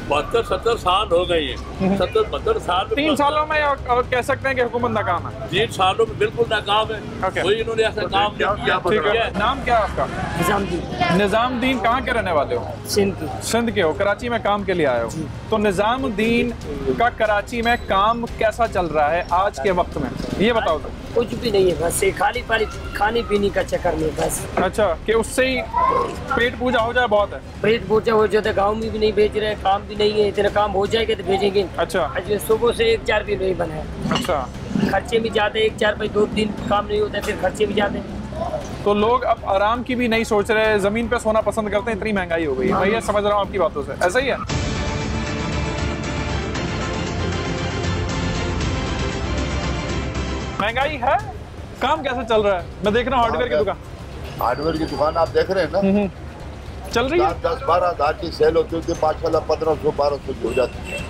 72-70 साल हो गए हैं, 70-72 साल।
3 सालों में और कह सकते हैं कि हुकूमत नाकाम है?
3 सालों में बिल्कुल नाकाम है। कोई इन्होंने ऐसा काम नहीं किया।
ठीक है, नाम क्या है आपका?
निजामुद्दीन।
निजामुद्दीन, कहाँ के रहने वाले हो? सिंध के हो, कराची में काम के लिए आए हो। तो निजामुद्दीन का कराची में काम कैसा चल रहा है आज के वक्त में, ये बताओ तो।
कुछ भी नहीं है, बस खाली खाने पीने का चक्कर में बस।
अच्छा, कि उससे ही पेट पूजा हो जाए बहुत है?
पेट पूजा हो जाता है, गाँव में भी नहीं बेच रहे, काम भी नहीं है, इतना काम हो जाएगा तो भेजेंगे।
अच्छा,
आज सुबह से 1-4 भी नहीं बना है।
अच्छा,
खर्चे भी जाते 1-4 भाई, 2 दिन काम नहीं होता फिर खर्चे भी जाते।
तो लोग अब आराम की भी नहीं सोच रहे, जमीन पे सोना पसंद करते हैं, इतनी महंगाई हो गई है। मैं ये समझ रहा हूँ आपकी बातों से, ऐसा ही है? महंगाई है, काम कैसा चल रहा है? मैं देख रहा हूँ हार्डवेयर की दुकान।
हार्डवेयर की दुकान आप देख रहे हैं ना,
चल रही है।
10-12 हज़ार की सेल होती है, माशाल्लाह 1500-1200 की हो जाती है।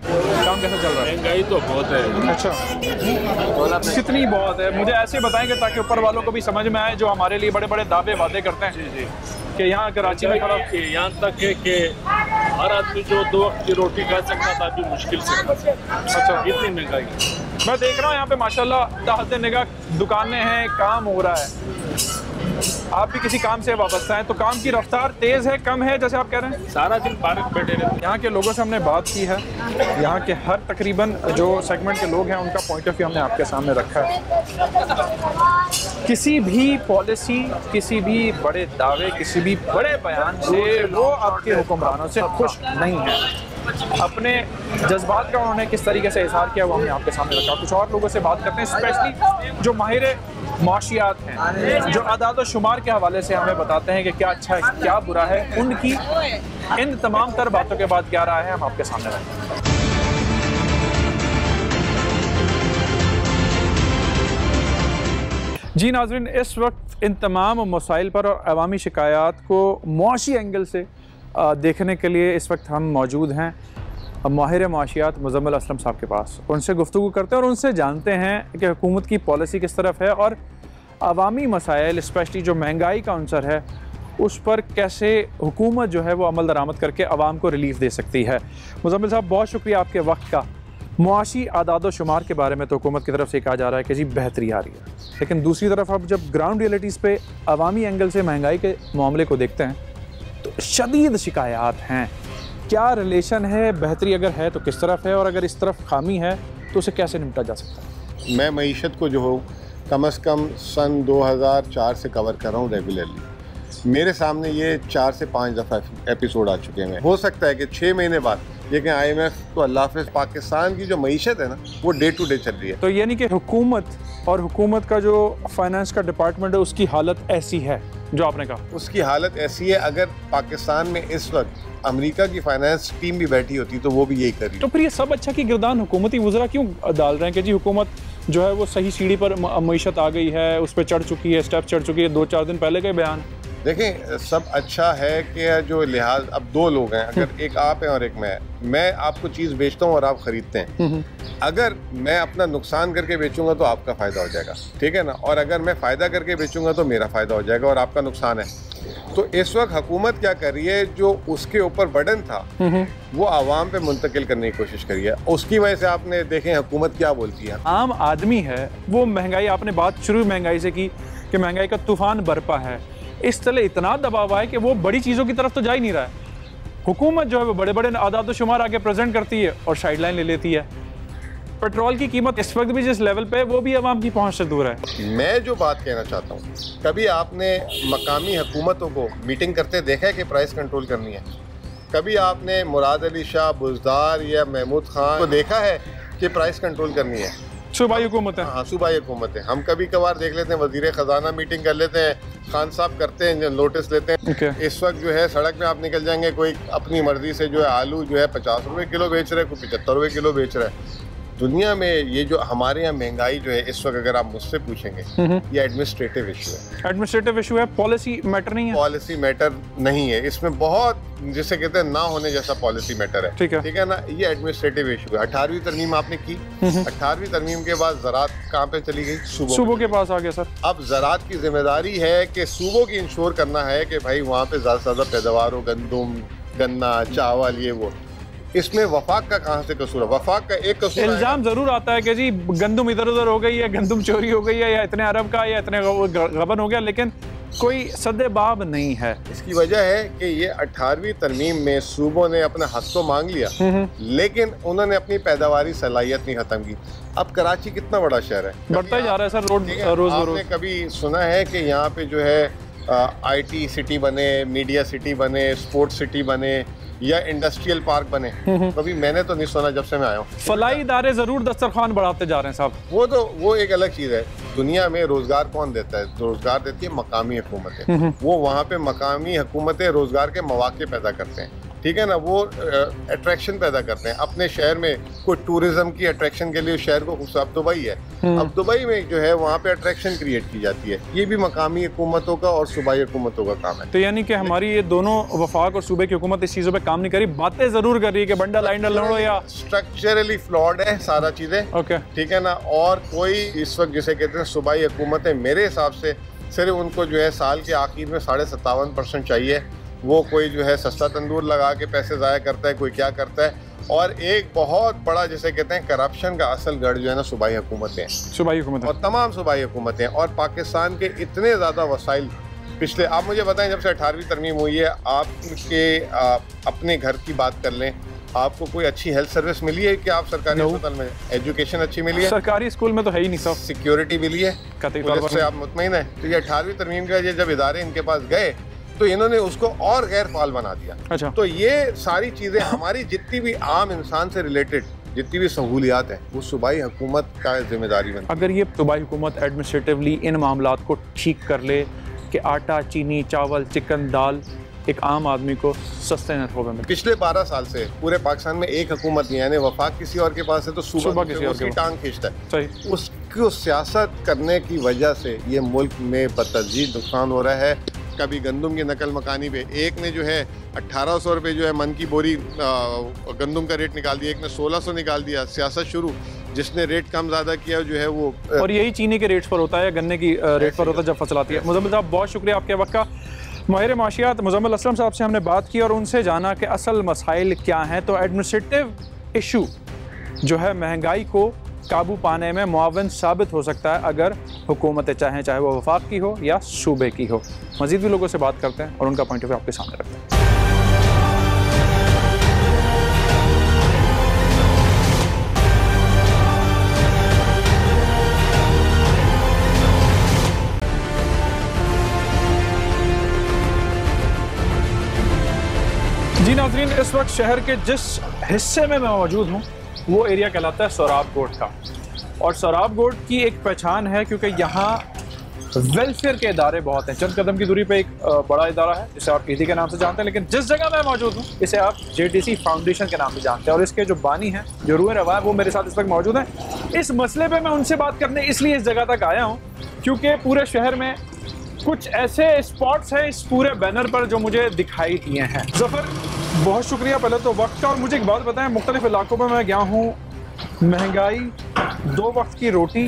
काम कैसा चल रहा है?
महंगाई तो बहुत है।
अच्छा, कितनी बहुत है? मुझे ऐसे बताएंगे ताकि ऊपर वालों को भी समझ में आए, जो हमारे लिए बड़े बड़े दावे वादे करते हैं कि यहाँ कराची में खड़ा।
यहाँ तक है कि हर आदमी जो 2 वक्त की रोटी खा सकता था अभी मुश्किल से।
अच्छा,
इतनी महंगाई।
मैं देख रहा हूँ यहाँ पे माशाल्लाह ताहते निगाह दुकानें हैं, काम हो रहा है। आप भी किसी काम से वाबस्ता हैं, तो काम की रफ्तार तेज़ है, कम है, जैसे आप कह रहे हैं?
सारा दिन पार्क बैठे रहते।
यहाँ के लोगों से हमने बात की है, यहाँ के हर तकरीबन जो सेगमेंट के लोग हैं उनका पॉइंट ऑफ व्यू हमने आपके सामने रखा है। किसी भी पॉलिसी, किसी भी बड़े दावे, किसी भी बड़े बयान से वो आपके हुक्मरानों से खुश नहीं है। अपने जज्बात का उन्होंने किस तरीके से इजहार किया वो हमने आपके सामने रखा। कुछ और लोगों से बात करते हैं, स्पेशली जो माहिर माशियात हैं, जो आदाद व शुमार के हवाले से हमें बताते हैं कि क्या अच्छा है क्या बुरा है। उनकी इन तमाम तर बातों के बाद क्या रहा है हम आपके सामने रखें। जी नाज़रीन, इस वक्त इन तमाम मसाइल पर और अवामी शिकायत को मुआशी एंगल से देखने के लिए इस वक्त हम मौजूद हैं माहिर माशियात मुज़म्मिल असलम साहब के पास। उनसे गुफ्तगू करते हैं और उनसे जानते हैं कि हुकूमत की पॉलिसी किस तरफ है और अवामी मसाइल, स्पेशली जो महंगाई का अंसर है, उस पर कैसे हुकूमत जो है वो अमल दरामद करके आवाम को रिलीफ दे सकती है। मुज़म्मिल साहब, बहुत शुक्रिया आपके वक्त का। मुआशी आदाद व शुमार के बारे में तो हुकूमत की तरफ से कहा जा रहा है कि जी बेहतरी आ रही है, लेकिन दूसरी तरफ अब जब ग्राउंड रियलिटीज़ पे अवामी एंगल से महंगाई के मामले को देखते हैं तो शदीद शिकायत हैं। क्या रिलेशन है, बेहतरी अगर है तो किस तरफ है, और अगर इस तरफ खामी है तो उसे कैसे निपटा जा सकता है?
मैं मईशत को जो हो कम से कम सन 2004 से कवर कर रहा हूँ रेगुलरली। मेरे सामने ये 4 से 5 दफ़ा एपिसोड आ चुके हैं। हो सकता है कि 6 महीने बाद, लेकिन IMF तो अल्लाह हाफ़िज़, पाकिस्तान की जो मईशत है ना वो डे टू डे चल रही है।
तो यानी कि हुकूमत और हुकूमत का जो फाइनेंस का डिपार्टमेंट है उसकी हालत ऐसी है जो आपने कहा?
उसकी हालत ऐसी है, अगर पाकिस्तान में इस वक्त अमेरिका की फाइनेंस टीम भी बैठी होती तो वो भी यही करी।
तो फिर ये सब अच्छा की गिरदान हुकूमती वज़रा क्यों डाल रहे हैं कि जी हुकूमत जो है वो सही सीढ़ी पर मईशत आ गई है, उस पर चढ़ चुकी है, स्टेप चढ़ चुकी है? 2-4 दिन पहले के बयान।
देखें, सब अच्छा है कि जो लिहाज, अब 2 लोग हैं, अगर एक आप हैं और एक मैं आपको चीज़ बेचता हूँ और आप ख़रीदते हैं। अगर मैं अपना नुकसान करके बेचूंगा तो आपका फ़ायदा हो जाएगा, ठीक है ना, और अगर मैं फ़ायदा करके बेचूंगा तो मेरा फ़ायदा हो जाएगा और आपका नुकसान है। तो इस वक्त हुकूमत क्या कर रही है, जो उसके ऊपर बर्डन था वो आवाम पे मुंतकिल करने की कोशिश करी है। उसकी वजह से आपने देखें हुकूमत क्या बोलती है।
आम आदमी है वो महंगाई, आपने बात शुरू महंगाई से की कि महंगाई का तूफान बरपा है, इस तरह इतना दबाव है कि वो बड़ी चीज़ों की तरफ तो जा ही नहीं रहा है। हुकूमत जो है वो बड़े बड़े आदाद शुमार आगे प्रेजेंट करती है और साइड लाइन ले लेती है। पेट्रोल की कीमत इस वक्त भी जिस लेवल पे है वो भी आवाम की पहुंच से दूर है।
मैं जो बात कहना चाहता हूँ, कभी आपने मकामी हुकूमतों को मीटिंग करते देखा है कि प्राइस कंट्रोल करनी है? कभी आपने मुराद अली शाह, बुज़दार या महमूद खान को देखा है कि प्राइस कंट्रोल करनी है?
सूबाई हुकूमत है।
हाँ, सूबाई हुकूमत है। हम कभी कभार देख लेते हैं, वज़ीर ख़जाना मीटिंग कर लेते हैं, खान साहब करते हैं, नोटिस लेते हैं। इस वक्त जो है सड़क में आप निकल जाएंगे, कोई अपनी मर्जी से जो है आलू जो है 50 रुपये किलो बेच रहा है, कोई 75 रुपये किलो बेच रहा है। दुनिया में ये जो हमारे यहाँ महंगाई जो है इस वक्त अगर आप मुझसे पूछेंगे, ये एडमिनिस्ट्रेटिव इशू है।
एडमिनिस्ट्रेटिव इशू है, पॉलिसी मैटर नहीं है।
पॉलिसी मैटर नहीं है, इसमें बहुत जिसे कहते हैं ना होने जैसा पॉलिसी मैटर है। ठीक है ना, ये एडमिनिस्ट्रेटिव इशू है। 18वीं तरमीम आपने की, 18वीं तरमीम के बाद ज़राअत कहाँ पे चली गई?
सूबों के पास आ गया सर।
अब ज़राअत की जिम्मेदारी है कि सूबों की इंश्योर करना है कि भाई वहाँ पे ज़्यादा से ज़्यादा पैदावार हो, गंदम, गन्ना, चावल, ये वो। इसमें वफाक का कहाँ से कसूर है? वफाक का एक कसूर
इल्जाम जरूर आता है कि जी गंदम इधर उधर हो गई है, गंदम चोरी हो गई है, या इतने अरब का, या इतने गबन हो गया, लेकिन कोई सद्देबाब नहीं है।
इसकी वजह है कि ये 18वीं तरमीम में सूबों ने अपना हक तो मांग लिया, लेकिन उन्होंने अपनी पैदावारी सलाहियत नहीं खत्म की। अब कराची कितना बड़ा शहर है,
बढ़ता ही जा रहा है सर रोज।
आपने कभी सुना है कि यहाँ पे जो है IT सिटी बने, मीडिया सिटी बने, स्पोर्ट्स सिटी बने या इंडस्ट्रियल पार्क बने? कभी मैंने तो नहीं सुना जब से मैं आया हूँ।
फलाई इदारे जरूर दस्तरखान बढ़ाते जा रहे हैं साहब।
वो एक अलग चीज़ है। दुनिया में रोजगार कौन देता है? रोजगार देती है मकामी हुकूमतें। वो वहाँ पे मकामी हुकूमतें रोजगार के मौके पैदा करते हैं, ठीक है ना, वो अट्रैक्शन पैदा करते हैं अपने शहर में। कोई टूरिज्म की अट्रैक्शन के लिए शहर को अब दुबई है, अब दुबई में जो है वहाँ पे अट्रैक्शन क्रिएट की जाती है। ये भी मकामी हुकूमतों का और सूबाई हुकूमतों का काम है।
तो यानी कि हमारी ये दोनों वफाक और सूबे की हुकूमत इस चीज़ों पे काम नहीं करी, बातें जरूर कर रही है कि बंडा लाइन लड़ो, या
स्ट्रक्चरली फ्लॉड है सारा चीज़ें।
ओके,
ठीक है ना। और कोई इस वक्त जिसे कहते हैं सूबाई हुकूमतें, मेरे हिसाब से सिर्फ उनको जो है साल के आखिर में 57.5% चाहिए। वो कोई जो है सस्ता तंदूर लगा के पैसे ज़ाया करता है, कोई क्या करता है। और एक बहुत बड़ा जिसे कहते हैं करप्शन का असल गढ़ जो है ना सूबाई हुकूमतें हैं,
सूबाई हुकूमतें
और तमाम सूबाई हुकूमतें। और पाकिस्तान के इतने ज़्यादा वसाइल पिछले, आप मुझे बताएं जब से 18वीं तरमीम हुई है, आपके अपने घर की बात कर लें, आपको कोई अच्छी हेल्थ सर्विस मिली है कि आप सरकारी अस्पताल में? एजुकेशन अच्छी मिली है?
सरकारी स्कूल में तो है ही नहीं सब।
सिक्योरिटी मिली है? पुलिस से आप मुतमईन है? तो ये 18वीं तरमीम का ये जब इदारे इनके पास गए तो इन्होंने उसको और गैर फाल बना दिया।
अच्छा।
तो ये सारी चीज़ें हमारी जितनी भी आम इंसान से रिलेटेड जितनी भी सहूलियात हैं वो सूबाई हुकूमत का जिम्मेदारी बनती है।
अगर ये सूबाई हुकूमत एडमिनिस्ट्रेटिवली इन मामलात को ठीक कर ले कि आटा, चीनी, चावल, चिकन, दाल एक आम आदमी को सस्ते नरफों में।
पिछले 12 साल से पूरे पाकिस्तान में एक हुकूमत नहीं, यानी वफाक किसी और के पास है तो सूबा किसी और की टांग खींचता है।
सही।
उसको सियासत करने की वजह से ये मुल्क में बतदरीज नुकसान हो रहा है। कभी गंदम की नकल मकानी पे एक ने जो है 1800 रुपये जो है मन की बोरी गंदम का रेट निकाल दिया, एक ने 1600 निकाल दिया। सियासत शुरू, जिसने रेट कम ज़्यादा किया जो है वो।
और यही चीनी के रेट्स पर होता है, गन्ने की रेट पर होता है जब फसल आती है। मुजम्मिल साहब बहुत शुक्रिया आपके वक्त का। माहिर माशियात मुजम्मिल असलम साहब से हमने बात की और उनसे जाना कि असल मसाइल क्या हैं। तो एडमिनिस्ट्रेटिव इशू जो है महंगाई को काबू पाने में मुआवन साबित हो सकता है अगर हुकूमतें चाहें, चाहे वो वफाक की हो या सूबे की हो। मज़ीद भी लोगों से बात करते हैं और उनका पॉइंट ऑफ व्यू आपके सामने रखते हैं। जी नाज़रीन, इस वक्त शहर के जिस हिस्से में मैं मौजूद हूँ वो एरिया कहलाता है सोराब गोट का। और सोराब गोट की एक पहचान है क्योंकि यहाँ वेलफेयर के इदारे बहुत हैं। चंद कदम की दूरी पे एक बड़ा इदारा है जिसे आप ईदी के नाम से जानते हैं, लेकिन जिस जगह मैं मौजूद हूँ इसे आप JTC फाउंडेशन के नाम से जानते हैं। और इसके जो बानी हैं, जो रूह रवा है, वो मेरे साथ इस वक्त मौजूद हैं। इस मसले पर मैं उनसे बात करने इसलिए इस जगह तक आया हूँ क्योंकि पूरे शहर में कुछ ऐसे स्पॉट्स हैं इस पूरे बैनर पर जो मुझे दिखाई दिए हैं। ज़फ़र, बहुत शुक्रिया पहले तो वक्त का। और मुझे एक बात बताएं, मुख्तलिफ इलाकों में मैं गया हूँ, महंगाई, 2 वक्त की रोटी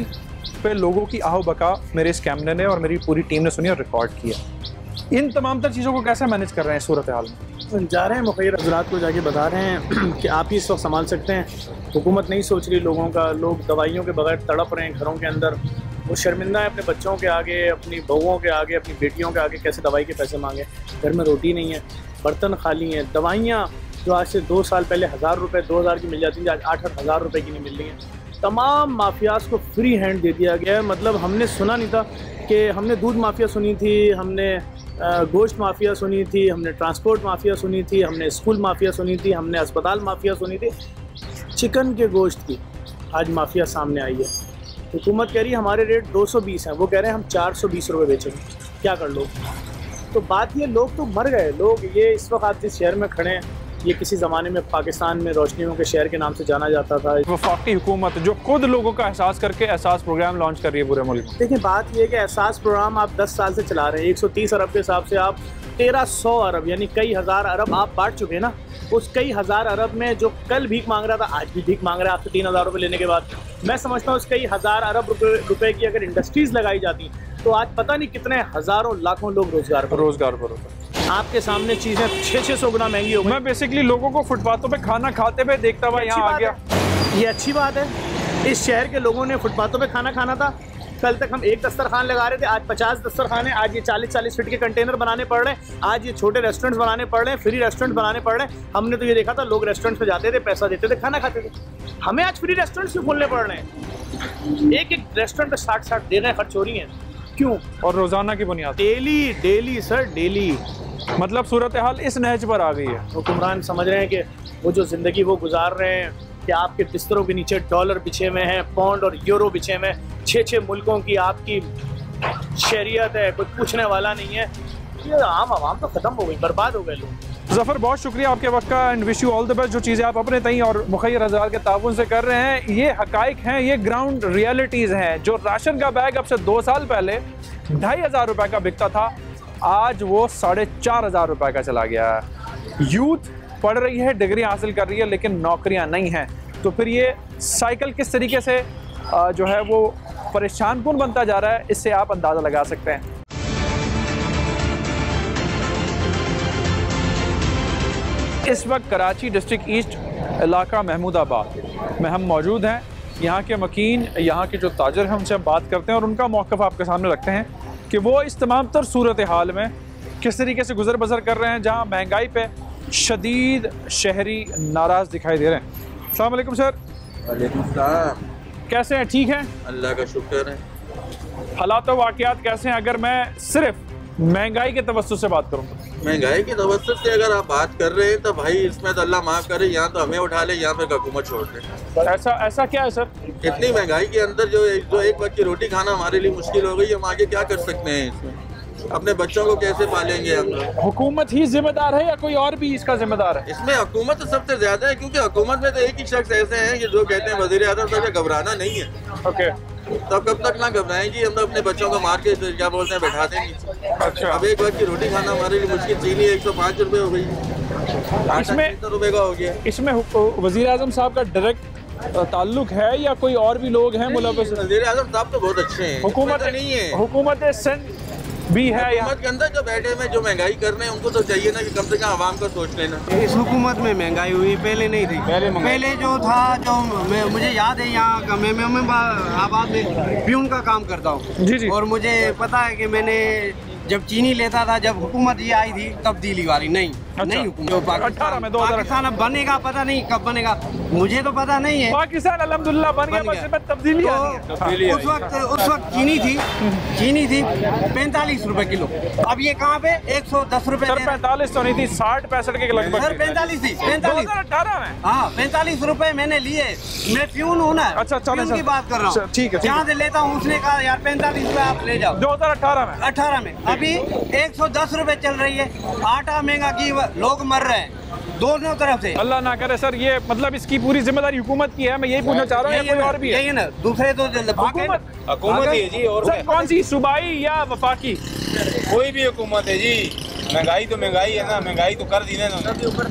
पे लोगों की आओ बका मेरे इस कैमरे ने और मेरी पूरी टीम ने सुनी और रिकॉर्ड किया। इन तमाम तर चीज़ों को कैसे मैनेज कर रहे हैं सूरत हाल में?
जा रहे हैं, मुखैर हज़रात को जाके बता रहे हैं कि आप ही इस वक्त संभाल सकते हैं। हुकूमत नहीं सोच रही लोगों का, लोग दवाइयों के बगैर तड़प रहे हैं घरों के अंदर। वो शर्मिंदा है अपने बच्चों के आगे, अपनी बहुओं के आगे, अपनी बेटियों के आगे कैसे दवाई के पैसे मांगे। घर में रोटी नहीं है, बर्तन खाली हैं, दवाइयाँ जो आज से 2 साल पहले 1000 रुपये 2000 की मिल जाती थी, आज 8-8 हज़ार रुपये की नहीं मिल रही हैं। तमाम माफियाज को फ्री हैंड दे दिया गया है। मतलब हमने सुना नहीं था कि हमने दूध माफिया सुनी थी, हमने गोश्त माफिया सुनी थी, हमने ट्रांसपोर्ट माफिया सुनी थी, हमने स्कूल माफिया सुनी थी, हमने अस्पताल माफिया सुनी थी। चिकन के गोश्त की आज माफिया सामने आई है। हुकूमत कह रही है हमारे रेट 220 हैं, वो कह रहे हैं हम 420 रुपये बेचेंगे। क्या कर लो? तो बात ये, लोग तो मर गए। लोग ये इस वक्त आप जिस शहर में खड़े हैं ये किसी ज़माने में पाकिस्तान में रोशनियों के शहर के नाम से जाना जाता था।
वफाकी हुकूमत जो खुद लोगों का एहसास करके एहसास प्रोग्राम लॉन्च कर रही है पूरे मुल्क में।
देखिए बात ये है कि एहसास प्रोग्राम आप 10 साल से चला रहे हैं। 130 अरब के हिसाब से आप 1300 अरब यानी कई हज़ार अरब आप बांट चुके हैं ना। उस कई हज़ार अरब में जो कल भीख मांग रहा था आज भी भीख मांग रहा है आपसे 3000 रुपये लेने के बाद। मैं समझता हूँ उस कई हज़ार अरब रुपए की अगर इंडस्ट्रीज़ लगाई जाती तो आज पता नहीं कितने हज़ारों लाखों लोग रोज़गार पर होते। आपके सामने चीज़ें 600 गुना महंगी हो गई।
मैं बेसिकली लोगों को फुटपाथों पे खाना खाते हुए देखता हुआ यहाँ आ गया।
ये अच्छी बात है। इस शहर के लोगों ने फुटपाथों पे खाना खाना था। कल तक हम एक दस्तरखान लगा रहे थे, आज 50 दस्तरखान है। आज ये 40-40 फीट के कंटेनर बनाने पड़ रहे हैं। आज ये छोटे रेस्टोरेंट्स बनाने पड़ रहे हैं, फ्री रेस्टोरेंट बनाने पड़ रहे हैं। हमने तो ये देखा था लोग रेस्टोरेंट्स में जाते थे, पैसा देते थे, खाना खाते थे। हमें आज फ्री रेस्टोरेंट्स क्यों खोलने पड़ रहे हैं? एक रेस्टोरेंट पे 60 दे रहे हैं, खर्च हो रही है क्यों?
और रोजाना की बुनियाद
डेली सर डेली।
मतलब सूरत हाल इस नहज पर आ गई है।
हुक्मरान समझ रहे हैं कि वो जो ज़िंदगी वो गुजार रहे हैं कि आपके बिस्तरों के नीचे डॉलर बिछे हुए हैं, पौंड और यूरो बिछे हुए हैं, 6 मुल्कों की आपकी शरीयत है, कोई पूछने वाला नहीं है। ये आम आवाम तो ख़त्म हो गई, बर्बाद हो गए लोग।
ज़फ़र बहुत शुक्रिया आपके वक्त का and wish you all the best. जो चीज़ें आप अपने तई और मुखैर हज़ार के ताउन से कर रहे हैं ये हकाइक हैं, ये ग्राउंड रियलिटीज़ हैं। जो राशन का बैग अब से 2 साल पहले 2500 रुपये का बिकता था आज वो 4500 रुपये का चला गया है। यूथ पढ़ रही है, डिग्री हासिल कर रही है लेकिन नौकरियां नहीं हैं। तो फिर ये साइकिल किस तरीके से जो है वो परेशान कौन बनता जा रहा है, इससे आप अंदाज़ा लगा सकते हैं। इस वक्त कराची डिस्ट्रिक्ट ईस्ट इलाका महमूदाबाद में हम मौजूद हैं। यहाँ के मकीन, यहाँ के जो ताजर हैं उनसे हम बात करते हैं और उनका मौक़िफ़ आपके सामने रखते हैं कि वो इस तमाम तर सूरत हाल में किस तरीके से गुजर बसर कर रहे हैं जहाँ महंगाई पे शदीद शहरी नाराज़ दिखाई दे रहे हैं। अस्सलाम वालेकुम सर।
वालेकुम सलाम।
कैसे हैं? ठीक हैं,
अल्लाह का शुक्र है।
हालात व वाक़यात कैसे हैं अगर मैं सिर्फ महंगाई के तवस्सुस से बात करूँ?
महंगाई के तवस्सुस से अगर आप बात कर रहे हैं तो भाई इसमें तो अल्लाह माफ़ करे, यहाँ तो हमें उठा ले, यहाँ पे हुकूमत छोड़ दे।
ऐसा क्या है सर?
इतनी महंगाई के अंदर जो एक वक्त की रोटी खाना हमारे लिए मुश्किल हो गई। हम आगे क्या कर सकते हैं इसमें? अपने बच्चों को कैसे पालेंगे हम लोग?
हुकूमत ही जिम्मेदार है या कोई और भी इसका जिम्मेदार है?
इसमें हुकूमत तो सबसे ज्यादा है, क्योंकि हुकूमत में तो एक ही शख्स ऐसे हैं कि जो कहते हैं वज़ीर आज़म साहब घबराना नहीं है।
ओके,
तब कब तक ना घबराएंगी? हम तो अपने बच्चों को मार के क्या बोलते हैं बैठा देंगे।
अच्छा,
अब एक वक्त की रोटी खाना हमारे लिए मुश्किल। चीनी 105 रुपये हो गई,
इसमें
रुपये का हो गया।
इसमें वज़ीर आज़म साहब का डायरेक्ट ताल्लुक है या कोई और भी लोग हैं मुलव्वस?
वज़ीर आज़म साहब तो बहुत अच्छे हैं,
हुकूमत
नहीं है।
हुकूमत सिंध भी है
हुकूमत के अंदर जो बैठे में जो महंगाई कर रहे हैं उनको तो चाहिए ना कि कम से कम आवाम का सोच लेना।
इस हुकूमत में महंगाई हुई, पहले नहीं थी। पहले जो था, जो मुझे याद है यहाँ का, मैं आबाद में प्यून का काम करता हूँ और मुझे पता है कि मैंने जब चीनी लेता था, जब हुकूमत ये आई थी तब्दीली वाली नहीं। नहीं हुकूमत पाकिस्तान अब बनेगा, पता नहीं कब बनेगा, मुझे तो पता नहीं है।
पाकिस्तान अल्हम्दुलिल्लाह बन गया, बस तब्दीली
उस वक्त चीनी थी 45 रुपए किलो। अब ये कहाँ पे 110 रुपए।
45 तो नहीं थी, 60-65 के लगभग।
सर 45 थी,
2018 में।
हाँ 45 रुपए मैंने लिए। मैं प्यून हूँ ना।
अच्छा,
प्यून की बात कर रहा हूँ।
ठीक है,
जहाँ से लेता हूँ उसने कहा यार 45 रुपए आप ले जाओ।
2018
में अभी 110 रुपए चल रही है। आटा महंगा की लोग मर रहे हैं दोनों तरफ से।
अल्लाह ना करे सर, ये मतलब इसकी पूरी जिम्मेदारी हुकूमत की है। मैं यही पूछना चाह रहा हूँ, कोई और भी है?
यही ना, दूसरे तो
हुकूमत ही है जी। और कौन सी, सूबाई या वफाकी?
कोई भी हुकूमत है जी। महंगाई तो महंगाई है ना, महंगाई तो कर दी ना।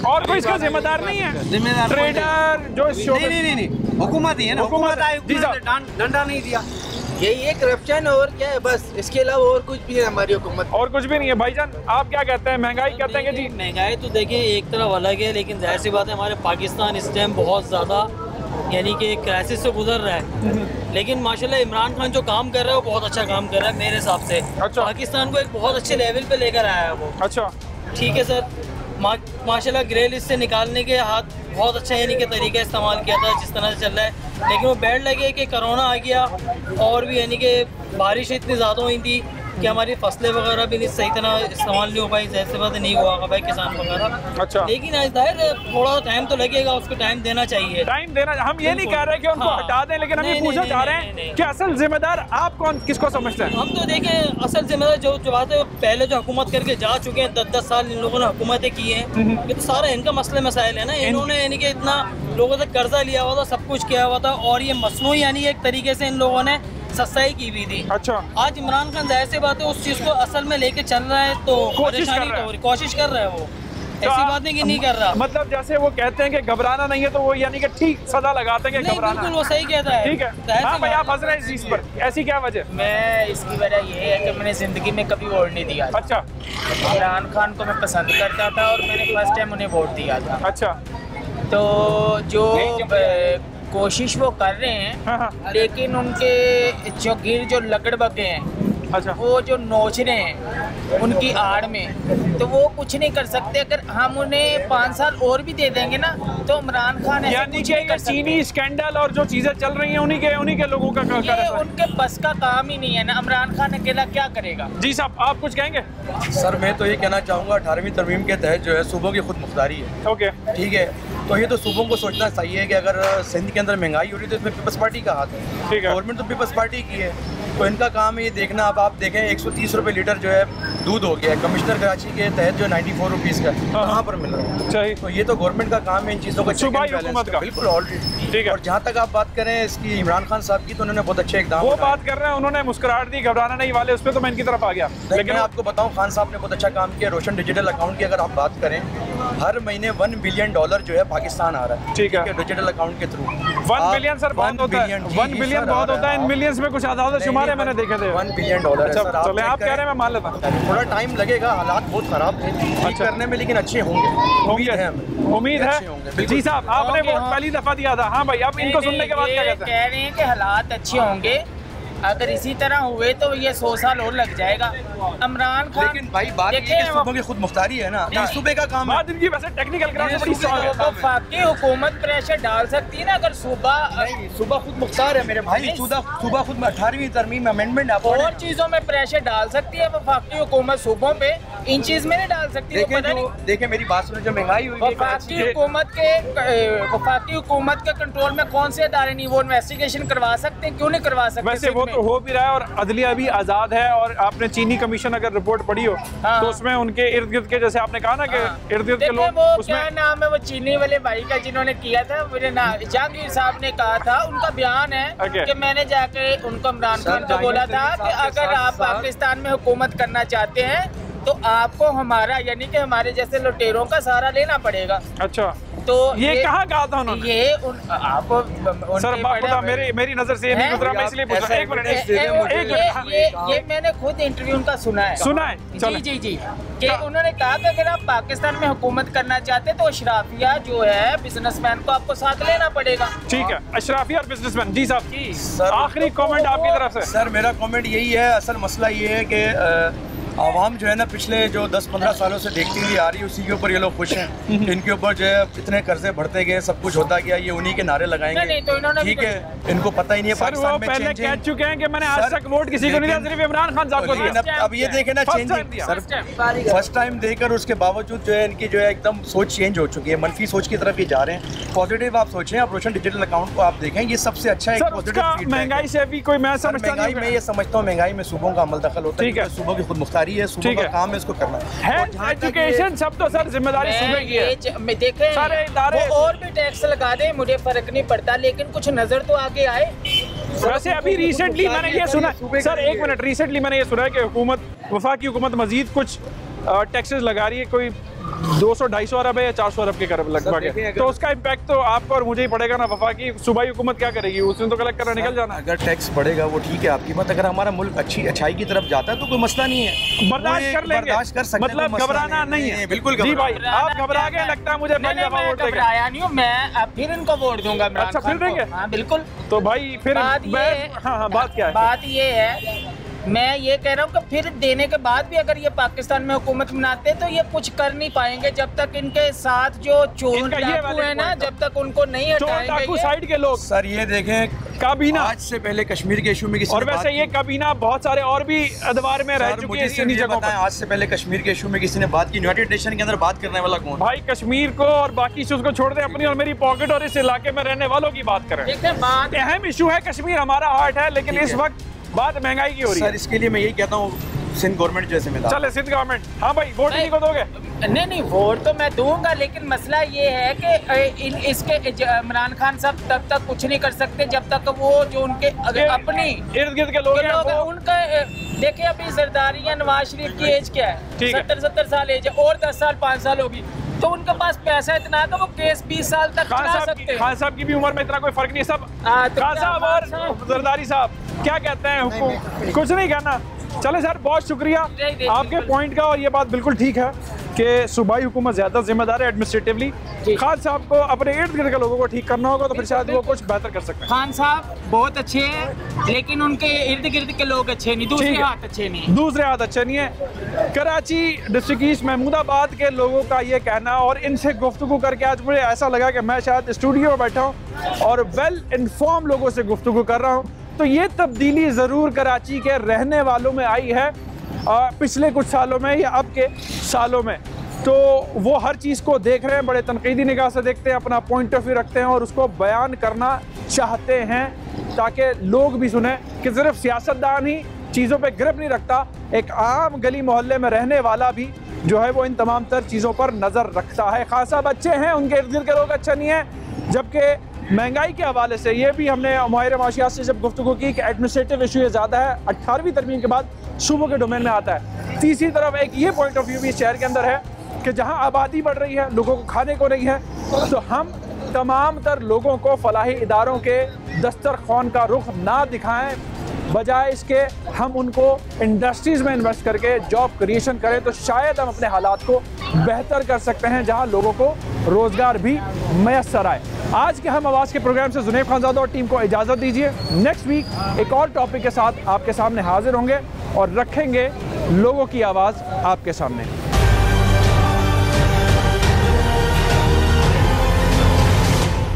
और कोई इसका जिम्मेदार नहीं है?
जिम्मेदार
ट्रेडर जो
नहीं, हुकूमत ही है ना। हुकूमत आई, डंडा नहीं दिया।
यही है करप्शन, और क्या है? बस इसके अलावा और कुछ भी है हमारी हुकूमत।
और कुछ भी नहीं है। भाईजान आप क्या कहते हैं? महंगाई कहते हैं कि जी
महंगाई तो देखिए एक तरफ अलग है, लेकिन जाहिर सी बात है हमारे पाकिस्तान इस टाइम बहुत ज़्यादा यानी कि क्राइसिस से गुजर रहा है। लेकिन माशाल्लाह इमरान खान जो काम कर रहा है वो बहुत अच्छा काम कर रहा है मेरे हिसाब से।
अच्छा।
पाकिस्तान को एक बहुत अच्छे लेवल पे लेकर आया है वो।
अच्छा,
ठीक है सर। माशाल्लाह ग्रे लिस्ट से निकालने के हाथ बहुत अच्छा यानी कि तरीका इस्तेमाल किया था जिस तरह से चल रहा है। लेकिन वो बैड लगे कि कोरोना आ गया और भी यानी कि बारिश इतनी ज़्यादा हुई थी कि हमारी फसलें वगैरह भी नहीं सही तरह इस्तेमाल नहीं हो पाई, जैसे बात नहीं हुआ भाई किसान वगैरह।
अच्छा,
लेकिन जाहिर थोड़ा टाइम तो लगेगा, उसको टाइम देना चाहिए।
टाइम देना, हम ये नहीं कह रहे कि उनको हटा दें, लेकिन हम ये पूछना चाह रहे हैं कि असल जिम्मेदार आप कौन, किसको समझते हैं?
हम तो देखें असल जिम्मेदार जो बात है, पहले जो हुकूमत करके जा चुके हैं, 10-10 साल इन लोगों ने हुकूमतें की हैं, ये तो सारा इनका मसले मसाइल है ना। इन्होंने यानी कि इतना लोगों से कर्जा लिया हुआ था, सब कुछ किया हुआ था, और ये मसनूई यानी एक तरीके से इन लोगों ने सस्ताई की हुई थी।
अच्छा,
आज इमरान खान जाहिर सी बात है उस चीज़ को असल में लेके चल रहा है, तो परेशानी तो हो रही, कोशिश कर रहा है वो, ऐसी बात नहीं कि नहीं कर रहा।
मतलब जैसे वो कहते हैं कि घबराना नहीं है, तो वो यानी कि ठीक सदा लगाते हैं कि घबराना।
बिल्कुल वो सही कहता है।
ठीक है, हाँ भाई आप हंस रहे हैं इस चीज़ पर, ऐसी क्या वजह?
मैं इसकी वजह ये है कि मैंने ज़िंदगी में कभी वोट नहीं दिया।
अच्छा,
इमरान खान को मैं पसंद करता था और मैंने फर्स्ट टाइम उन्हें वोट दिया था।
अच्छा,
तो जो कोशिश वो कर रहे हैं, लेकिन उनके जो जो लकड़ बके हैं,
अच्छा,
वो जो नोच रहे हैं उनकी आड़ में, तो वो कुछ नहीं कर सकते। अगर हम उन्हें 5 साल और भी दे देंगे ना, तो इमरान खान
यानी कि चीनी स्कैंडल और जो चीजें चल रही हैं उन्हीं के लोगों का
उनके बस का काम ही नहीं है ना। इमरान खान अकेला क्या करेगा?
जी साहब, आप कुछ कहेंगे?
सर मैं तो ये कहना चाहूँगा 18वीं तरमीम के तहत जो है सूबों की खुद मुख्तारी है।
ओके,
ठीक है, तो ये तो सूबों को सोचना चाहिए कि अगर सिंध के अंदर महंगाई हो रही है तो इसमें पीपल्स पार्टी का हाथ है।
ठीक है,
गवर्नमेंट तो पीपल्स पार्टी की है, तो इनका काम है ये देखना। अब आप देखें 130 रुपये लीटर जो है दूध हो गया है, कमिश्नर कराची के तहत जो 94 रुपीज़ का कहाँ पर मिल रहा है? तो ये तो गवर्नमेंट का काम है इन चीज़ों का बिल्कुल ऑलरेडी।
ठीक है,
और जहाँ तक आप बात करें इसकी इमरान खान साहब की, तो उन्होंने बहुत अच्छे इकदाम
वो बात कर रहे हैं, उन्होंने मुस्कुराहट दी, घबराना नहीं वाले, उस पर तो मैं इनकी तरफ आ गया।
लेकिन मैं आपको बताऊं खान साहब ने बहुत अच्छा काम किया। रोशन डिजिटल अकाउंट की अगर आप बात करें, हर महीने $1 बिलियन जो है पाकिस्तान आ रहा है।
ठीक है,
डिजिटल अकाउंट के थ्रू
1 बिलियन सर बहुत होता है, 1 बिलियन बहुत होता है, इन मिलियंस में कुछ आधा शुमार है, मैंने देखे थे।
$1 बिलियन।
अच्छा, चले आप कह रहे हैं, मैं मान लेता हूँ
थोड़ा टाइम लगेगा, हालात बहुत खराब थे ठीक करने में, लेकिन अच्छे होंगे,
उम्मीद है। जी साहब, आपने वोट पहली दफा दिया था। हाँ भाई, अब इनको सुनने के बाद क्या कहते हैं?
कह रहे हैं कि हालात अच्छे होंगे, अगर इसी तरह हुए तो ये 100 साल और लग जाएगा। इमरान खान,
लेकिन भाई बात ये है कि सूबों की खुद मुख्तारी है ना, ये सूबे का काम है।
इनकी वैसे टेक्निकल ग्राउंड से बड़ी स्ट्रांग है।
वफाकी हुकूमत प्रेशर डाल सकती है ना, अगर
सूबा खुद मुख्तार है मेरे भाई, सूबा खुद में 18वीं तरमीम अमेंडमेंट
और चीजों में प्रेशर डाल सकती है वफाकी हुकूमत सूबों पे, इन चीज में नहीं डाल सकती।
देखें मेरी बात सुनो, जो महंगाई हुई
वफाकी हुकूमत के कंट्रोल में कौन से अदारे नहीं, वो इन्वेस्टिगेशन करवा सकते हैं, क्यों नहीं करवा सकते?
वैसे वो तो हो भी रहा है, और अदलिया भी आज़ाद है। और आपने चीनी कमीशन अगर रिपोर्ट पढ़ी हो तो उसमें उनके इर्द गिर्द के, जैसे आपने कहा ना कि इर्द गिर्द के लोग,
उसमें क्या नाम है वो चीनी वाले भाई का जिन्होंने किया था, मेरे जहांगीर साहब ने कहा था, उनका बयान है कि मैंने जाके उनको इमरान खान को बोला था कि अगर आप पाकिस्तान में हुकूमत करना चाहते हैं तो आपको हमारा यानी कि हमारे जैसे लुटेरों का सहारा लेना पड़ेगा।
अच्छा,
तो
ये कहाँ कहा था उन्होंने?
ये आपको
सर पता मेरी नजर से नहीं गुजरा, मैं इसलिए पूछ रहा हूं। एक मिनट,
ये मैंने खुद इंटरव्यू उनका सुना है। जी कि उन्होंने कहा कि अगर आप पाकिस्तान में हुकूमत करना चाहते हैं तो अशराफिया जो है बिजनेसमैन को आपको साथ लेना पड़ेगा।
ठीक है, अशराफिया और बिजनेसमैन। जी साहब, आखिरी कमेंट आपकी तरफ से।
सर मेरा कमेंट यही है, असल मसला ये है कि आवाम जो है ना पिछले जो 10-15 सालों से देखती हुई आ रही है, उसी के ऊपर ये लोग खुश हैं। इनके ऊपर जो है इतने कर्जे बढ़ते गए, सब कुछ होता गया, ये उन्हीं के नारे लगाएंगे। ठीक है, इनको पता ही नहीं है पाकिस्तान में
पहले कह चुके हैं कि मैंने आज तक वोट किसी को नहीं दिया, सिर्फ इमरान खान साहब को दिया।
अब ये देखे ना चेंजिंग, सर फर्स्ट टाइम देकर उसके बावजूद जो है इनकी जो है एकदम सोच चेंज हो चुकी है, मनफी सोच की तरफ ही जा रहे हैं। पॉजिटिव आप सोचें, आप रोशन डिजिटल अकाउंट को आप देखें, ये सबसे अच्छा एक पॉजिटिव।
महंगाई से भी कोई, मैं समझता
महंगाई में ये समझता हूँ महंगाई में सूबों का अमल दखल होता है, सूबों की खुद मुख्तारी है, सूबों का काम है इसको करना
है। एजुकेशन सब तो सर जिम्मेदारी सूबे की है।
देखें
सारे इदारे
और भी टैक्स लगा दे, मुझे फर्क नहीं पड़ता, लेकिन कुछ नजर तो आगे आए।
वैसे अभी रिसेंटली मैंने ये सुना सर, एक मिनट, रिसेंटली मैंने ये सुना है कि हुकूमत, वफाकी हुकूमत मजीद कुछ टैक्सेस लगा रही है, कोई 200-250 अरब है या 400 अरब के करीब लगभग है। तो उसका इम्पैक्ट तो आपको और मुझे ही पड़ेगा ना। वफाकी सूबाई हुकूमत क्या करेगी? उसने तो कलेक्ट करना निकल जाना।
अगर टैक्स बढ़ेगा वो ठीक है आपकी बात, अगर हमारा मुल्क अच्छाई की तरफ जाता है तो कोई मसला नहीं है,
बर्दाश्त कर लेंगे,
बर्दाश्त कर सकते हैं,
मतलब घबराना नहीं है।
बिल्कुल
जी भाई, आप घबरा गए लगता है मुझे।
घबराया नहीं हूँ मैं, फिर इनको वोट दूंगा।
अच्छा, फिर देंगे?
हाँ बिल्कुल।
तो भाई फिर
बात क्या है कि मैं ये कह रहा हूँ कि फिर देने के बाद भी अगर ये पाकिस्तान में हुकूमत बनाते तो ये कुछ कर नहीं पाएंगे जब तक इनके साथ जो चोर डाकू है ना, जब तक उनको नहीं हटाएंगे
साइड के लोग।
सर ये देखें,
काबीना
आज से पहले कश्मीर के इशू में किसी
और वैसे ये काबीना बहुत सारे और भी अदवार में रह चुके हैं।
आज से पहले कश्मीर के इशू में किसी ने बात की? यूनाइटेड नेशन के अंदर बात करने वाला कौन?
भाई कश्मीर को और बाकी इशूज को छोड़ दे, अपनी और मेरी पॉकेट और इस इलाके में रहने वालों की बात करें।
बात
अहम इशू है, कश्मीर हमारा हार्ट है, लेकिन इस वक्त बात महंगाई की हो रही है।
सर इसके लिए मैं यही कहता हूँ सिंध गवर्नमेंट जैसे में
चले सिंध गवर्नमेंट। हाँ भाई वोट नहीं को दोगे?
नहीं वोट तो मैं दूंगा, लेकिन मसला ये है कि इसके इमरान खान साहब तब तक कुछ नहीं कर सकते जब तक वो जो उनके अपनी
इर्द गिर्द के लोग हैं
उनका देखिए अभी जरदारी या नवाज शरीफ की एज क्या है, 70 साल एज है और 10 साल 5 साल होगी, तो उनके पास पैसा इतना है तो वो केस 20 साल तक चला सकते हैं।
खान साहब की भी उम्र में इतना कोई फर्क नहीं। सब खान साहब और जरदारी साहब क्या कहते हैं? हुकूमत कुछ नहीं कहना। चले सर बहुत शुक्रिया आपके पॉइंट का, और ये बात बिल्कुल ठीक है कि सूबाई हुकूमत ज़्यादा जिम्मेदार है एडमिनिस्ट्रेटिवली। खान साहब को अपने इर्द गिर्द के लोगों को ठीक करना होगा, तो फिर शायद वो कुछ बेहतर कर सकते हैं।
खान साहब बहुत अच्छे हैं, लेकिन उनके इर्द गिर्द के लोग अच्छे नहीं, दूसरे हाथ अच्छे नहीं,
दूसरे हाथ अच्छे नहीं है। कराची डिस्ट्रिक्ट ईस्ट महमूदाबाद के लोगों का ये कहना, और इनसे गुफ्तगू करके आज मुझे ऐसा लगा कि मैं शायद स्टूडियो में बैठा हूँ और वेल इन्फॉर्म लोगों से गुफ्तगू कर रहा हूँ। तो ये तब्दीली ज़रूर कराची के रहने वालों में आई है पिछले कुछ सालों में या अब के सालों में। तो वो हर चीज़ को देख रहे हैं, बड़े तनकीदी निगाह से देखते हैं, अपना पॉइंट ऑफ व्यू रखते हैं और उसको बयान करना चाहते हैं ताकि लोग भी सुने कि सिर्फ सियासतदान ही चीज़ों पे ग्रिप नहीं रखता, एक आम गली मोहल्ले में रहने वाला भी जो है वो इन तमाम तर चीज़ों पर नज़र रखता है। खान साहब अच्छे हैं, उनके इर्द गिर्द के लोग अच्छे नहीं हैं। जबकि महंगाई के हवाले से ये भी हमने माहिर माशियात से जब गुफ्तगू की कि एडमिनिस्ट्रेटिव इशू ये ज़्यादा है, 18वीं तरमीम के बाद सूबों के डोमेन में आता है। तीसरी तरफ एक ये पॉइंट ऑफ व्यू भी शहर के अंदर है कि जहाँ आबादी बढ़ रही है, लोगों को खाने को नहीं है, तो हम तमाम तर लोगों को फलाही इदारों के दस्तरखान का रुख ना दिखाएं, बजाय इसके हम उनको इंडस्ट्रीज़ में इन्वेस्ट करके जॉब क्रिएशन करें, तो शायद हम अपने हालात को बेहतर कर सकते हैं जहां लोगों को रोज़गार भी मैसर आए। आज के हम आवाज़ के प्रोग्राम से जुनैब खानज़ादा और टीम को इजाज़त दीजिए। नेक्स्ट वीक एक और टॉपिक के साथ आपके सामने हाजिर होंगे और रखेंगे लोगों की आवाज़ आपके सामने।